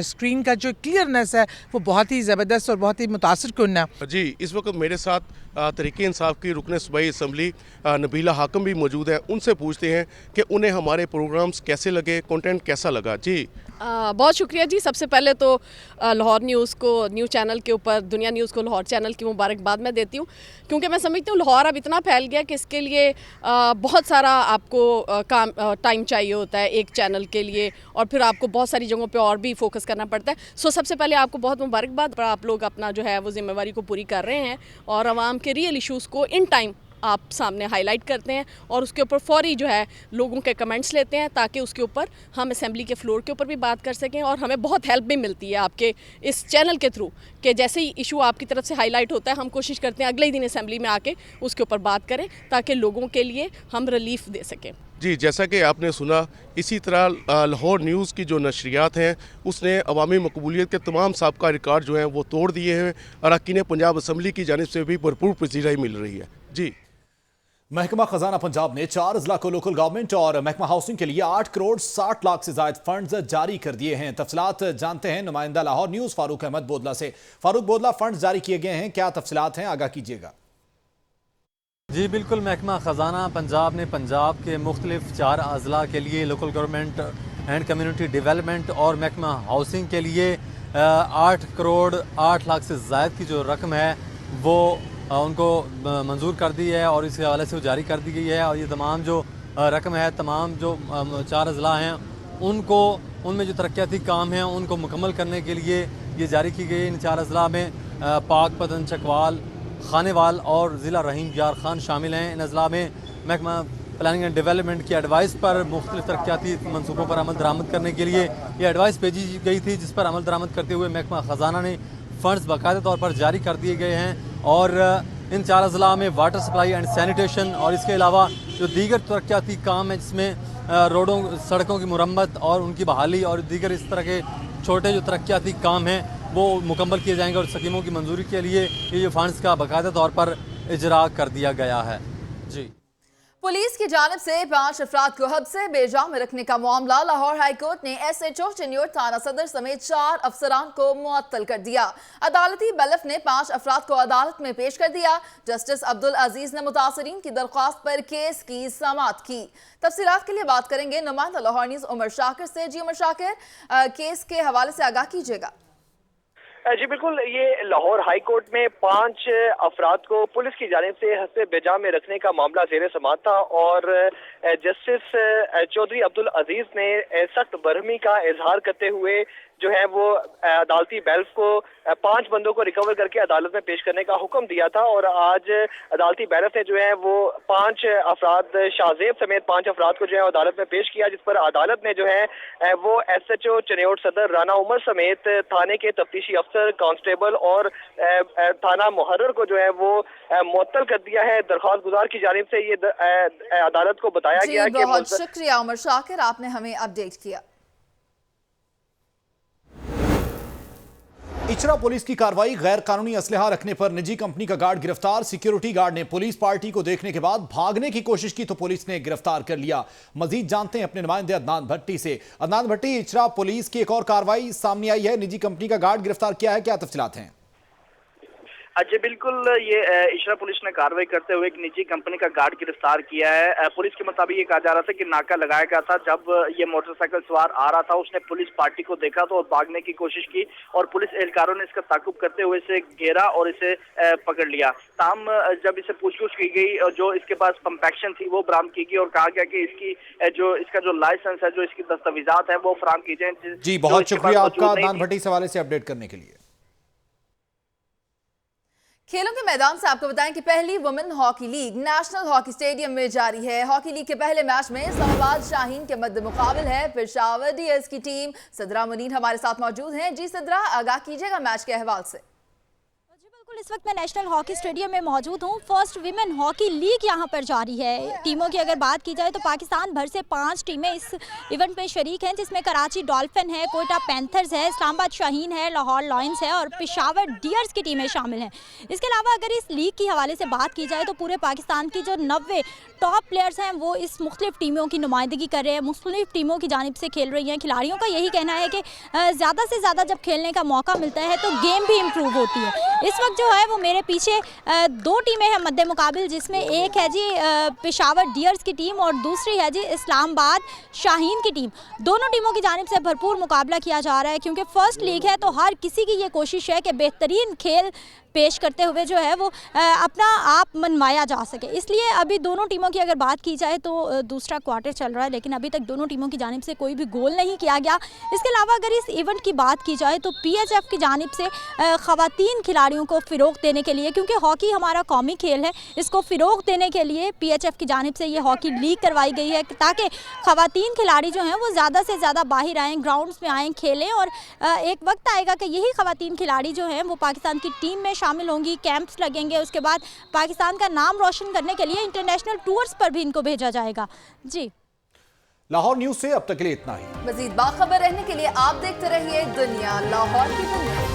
स्क्रीन का जो क्लियरनेस है वो बहुत ही ज़बरदस्त और बहुत ही मुतासिर कुन है। जी, इस वक्त मेरे साथ तहरीक इंसाफ की रुकन सूबाई असम्बली नबीला हाकम भी मौजूद हैं। उनसे पूछते हैं कि उन्हें हमारे प्रोग्राम्स कैसे लगे, कंटेंट कैसा लगा। जी बहुत शुक्रिया जी। सबसे पहले तो लाहौर न्यूज़ को, न्यूज़ चैनल के ऊपर दुनिया न्यूज़ को लाहौर चैनल की मुबारकबाद मैं देती हूँ, क्योंकि मैं समझती हूँ लाहौर अब इतना फैल गया कि इसके लिए बहुत सारा आपको टाइम चाहिए होता है एक चैनल के लिए, और फिर आपको बहुत सारी जगहों पे और भी फोकस करना पड़ता है। सो सबसे पहले आपको बहुत मुबारकबाद, आप लोग अपना जो है वो जिम्मेवारी को पूरी कर रहे हैं और आवाम के रियल इश्यूज़ को इन टाइम आप सामने हाईलाइट करते हैं और उसके ऊपर फौरी जो है लोगों के कमेंट्स लेते हैं, ताकि उसके ऊपर हम असेंबली के फ्लोर के ऊपर भी बात कर सकें। और हमें बहुत हेल्प भी मिलती है आपके इस चैनल के थ्रू, कि जैसे ही इशू आपकी तरफ से हाईलाइट होता है हम कोशिश करते हैं अगले ही दिन असेंबली में आके उसके ऊपर बात करें, ताकि लोगों के लिए हम रिलीफ दे सकें। जी, जैसा कि आपने सुना, इसी तरह लाहौर न्यूज़ की जो नशरियात हैं उसने अवामी मकबूलियत के तमाम साबका रिकॉर्ड जो हैं वो तोड़ दिए हैं। अरकान पंजाब असम्बली की जानिब से भी भरपूर पजीराई मिल रही है। जी, महकमा खजाना पंजाब ने 4 अजला को लोकल गवर्नमेंट और महकमा हाउसिंग के लिए 8 करोड़ 60 लाख से ज्यादा फंड्स जारी कर दिए हैं। तफसीलात जानते हैं नुमाइंदा लाहौर न्यूज़ फारूक अहमद बोदला से। फारूक बोदला, फंड्स जारी किए गए हैं, क्या तफसीलात हैं, आगाह कीजिएगा। जी बिल्कुल, महकमा ख़जाना पंजाब ने पंजाब के मुख्तलिफ 4 अजला के लिए local government and community development और महकमा हाउसिंग के लिए 8 करोड़ 8 लाख से ज़ायद की जो रकम है वो उनको मंजूर कर दी है और इसके हवाले से वो जारी कर दी गई है। और ये तमाम जो रकम है, तमाम जो 4 अजला हैं उनको, उनमें जो तरक्याती काम हैं उनको मुकम्मल करने के लिए ये जारी की गई। इन 4 अजला में पाक पतन, चकवाल, खानेवाल और ज़िला रहीम यार खान शामिल हैं। इन अजला में महकमा प्लानिंग एंड डेवलपमेंट की एडवाइस पर मुख्तलिफ तरक्याती मनसूबों पर अमल दरामद करने के लिए ये एडवाइस भेजी गई थी, जिस पर अमल दरामद करते हुए महकमा ख़जाना ने फ़ंड्स बाकायदा तौर पर जारी कर दिए गए हैं। और इन 4 अजला में वाटर सप्लाई एंड सैनिटेशन और इसके अलावा जो दीगर तरक्याती काम है, जिसमें रोडों, सड़कों की मुरम्मत और उनकी बहाली और दीगर इस तरह के छोटे जो तरक्याती काम हैं वो मुकम्मल किए जाएंगे। और स्कीमों की मंजूरी के लिए ये फंड्स का बाकायदा तौर पर इजरा कर दिया गया है। जी, पुलिस की जानिब से 5 अफराद को हब्स से बेजा में रखने का मामला। लाहौर हाईकोर्ट ने SHO चिन्योर थाना सदर समेत 4 अफसरान को मुअत्तल कर दिया। अदालती बलफ ने 5 अफराद को अदालत में पेश कर दिया। जस्टिस अब्दुल अजीज ने मुतासरीन की दरख्वास्त पर केस की समाअत की। तफसीलात के लिए बात करेंगे नुमाइंदा लाहौर न्यूज़ उमर शाकिर से। जी उमर शाकिर, केस के हवाले से आगाह कीजिएगा। जी बिल्कुल, ये लाहौर हाई कोर्ट में 5 अफराद को पुलिस की जानिब से हस्ते बेजा में रखने का मामला ज़ेर समाअत था और जस्टिस चौधरी अब्दुल अजीज ने सख्त बरहमी का इजहार करते हुए जो है वो अदालती बेल्स को 5 बंदों को रिकवर करके अदालत में पेश करने का हुक्म दिया था और आज अदालती बेल्स ने जो है वो 5 अफराद शाहजेब समेत 5 अफराद को जो है अदालत में पेश किया, जिस पर अदालत ने जो है वो SHO चनियोट सदर राना उमर समेत थाने के तफ्तीशी अफसर, कांस्टेबल और थाना मुहर्रर को जो है वो मुअत्तल कर दिया है। दरख्वास्त गुजार की जानिब से ये अदालत को बताया गया कि बहुत शुक्रिया उमर शाकिर, आपने हमें अपडेट किया। इचरा पुलिस की कार्रवाई, गैर कानूनी असलहा रखने पर निजी कंपनी का गार्ड गिरफ्तार। सिक्योरिटी गार्ड ने पुलिस पार्टी को देखने के बाद भागने की कोशिश की तो पुलिस ने गिरफ्तार कर लिया। मजीद जानते हैं अपने नुमाइंदे अदनान भट्टी से। अदनान भट्टी, इचरा पुलिस की एक और कार्रवाई सामने आई है, निजी कंपनी का गार्ड गिरफ्तार किया है, क्या तफसीलात हैं? जी बिल्कुल, ये इचरा पुलिस ने कार्रवाई करते हुए एक निजी कंपनी का गार्ड गिरफ्तार किया है। पुलिस के मुताबिक ये कहा जा रहा था कि नाका लगाया गया था, जब ये मोटरसाइकिल सवार आ रहा था उसने पुलिस पार्टी को देखा तो भागने की कोशिश की और पुलिस एहलकारों ने इसका ताकुब करते हुए इसे घेरा और इसे पकड़ लिया। ताम जब इसे पूछताछ की गई, जो इसके पास पंपैक्शन थी वो बरामद की गई और कहा गया कि इसका जो लाइसेंस है, जो इसकी दस्तावेजात है वो फराहम की जाए। जी बहुत शुक्रिया आपका अदनान भट्टी इस हवाले से अपडेट करने के लिए। खेलों के मैदान से आपको बताएं कि पहली women hockey league national hockey stadium में जारी है। हॉकी लीग के पहले मैच में इस्लामाबाद शाहीन के मद्दे मुकाबिल है पेशावर डीयर्स की टीम। सदरा मुनीर हमारे साथ मौजूद हैं। जी सदरा, आगाह कीजिएगा मैच के अहवाल से। इस वक्त मैं नेशनल हॉकी स्टेडियम में मौजूद हूँ। फर्स्ट विमेन हॉकी लीग यहाँ पर जारी है। टीमों की अगर बात की जाए तो पाकिस्तान भर से 5 टीमें इस इवेंट में शरीक हैं, जिसमें कराची डॉल्फिन है, कोयटा पैंथर्स है, इस्लामाबाद शाहीन है, लाहौर लॉयंस है और पेशावर डियर्स की टीमें शामिल हैं। इसके अलावा अगर इस लीग की हवाले से बात की जाए तो पूरे पाकिस्तान की जो 90 टॉप प्लेयर्स हैं वो इस मुख्तलिफ टीमों की नुमाइंदगी कर रहे हैं, मुख्तलिफ टीमों की जानिब से खेल रही हैं। खिलाड़ियों का यही कहना है कि ज़्यादा से ज़्यादा जब खेलने का मौका मिलता है तो गेम भी इम्प्रूव होती है। इस वक्त जो है वो मेरे पीछे 2 टीमें हैं मद्दे मुकाबिल, जिसमें एक है जी पेशावर डियर्स की टीम और दूसरी है जी इस्लामाबाद शाहीन की टीम। दोनों टीमों की जानिब से भरपूर मुकाबला किया जा रहा है, क्योंकि फर्स्ट लीग है तो हर किसी की ये कोशिश है कि बेहतरीन खेल पेश करते हुए जो है वो अपना आप मनवाया जा सके। इसलिए अभी दोनों टीमों की अगर बात की जाए तो दूसरा क्वार्टर चल रहा है, लेकिन अभी तक दोनों टीमों की जानिब से कोई भी गोल नहीं किया गया। इसके अलावा अगर इस इवेंट की बात की जाए तो PHF की जानिब से ख़वातीन खिलाड़ियों को फ़रोग़ देने के लिए, क्योंकि हॉकी हमारा कौमी खेल है, इसको फ़रोग़ देने के लिए PHF की जानिब से ये हॉकी लीग करवाई गई है, ताकि ख़वातीन खिलाड़ी जो हैं वो ज़्यादा से ज़्यादा बाहर आएँ, ग्राउंड्स में आएँ, खेलें। और एक वक्त आएगा कि यही ख़वातीन खिलाड़ी जो हैं वो पाकिस्तान की टीम में शामिल होंगी, कैंप्स लगेंगे, उसके बाद पाकिस्तान का नाम रोशन करने के लिए इंटरनेशनल टूर्स पर भी इनको भेजा जाएगा। जी, लाहौर न्यूज़ से अब तक के लिए इतना ही। मज़ीद बाखबर रहने के लिए आप देखते रहिए दुनिया लाहौर की दुनिया।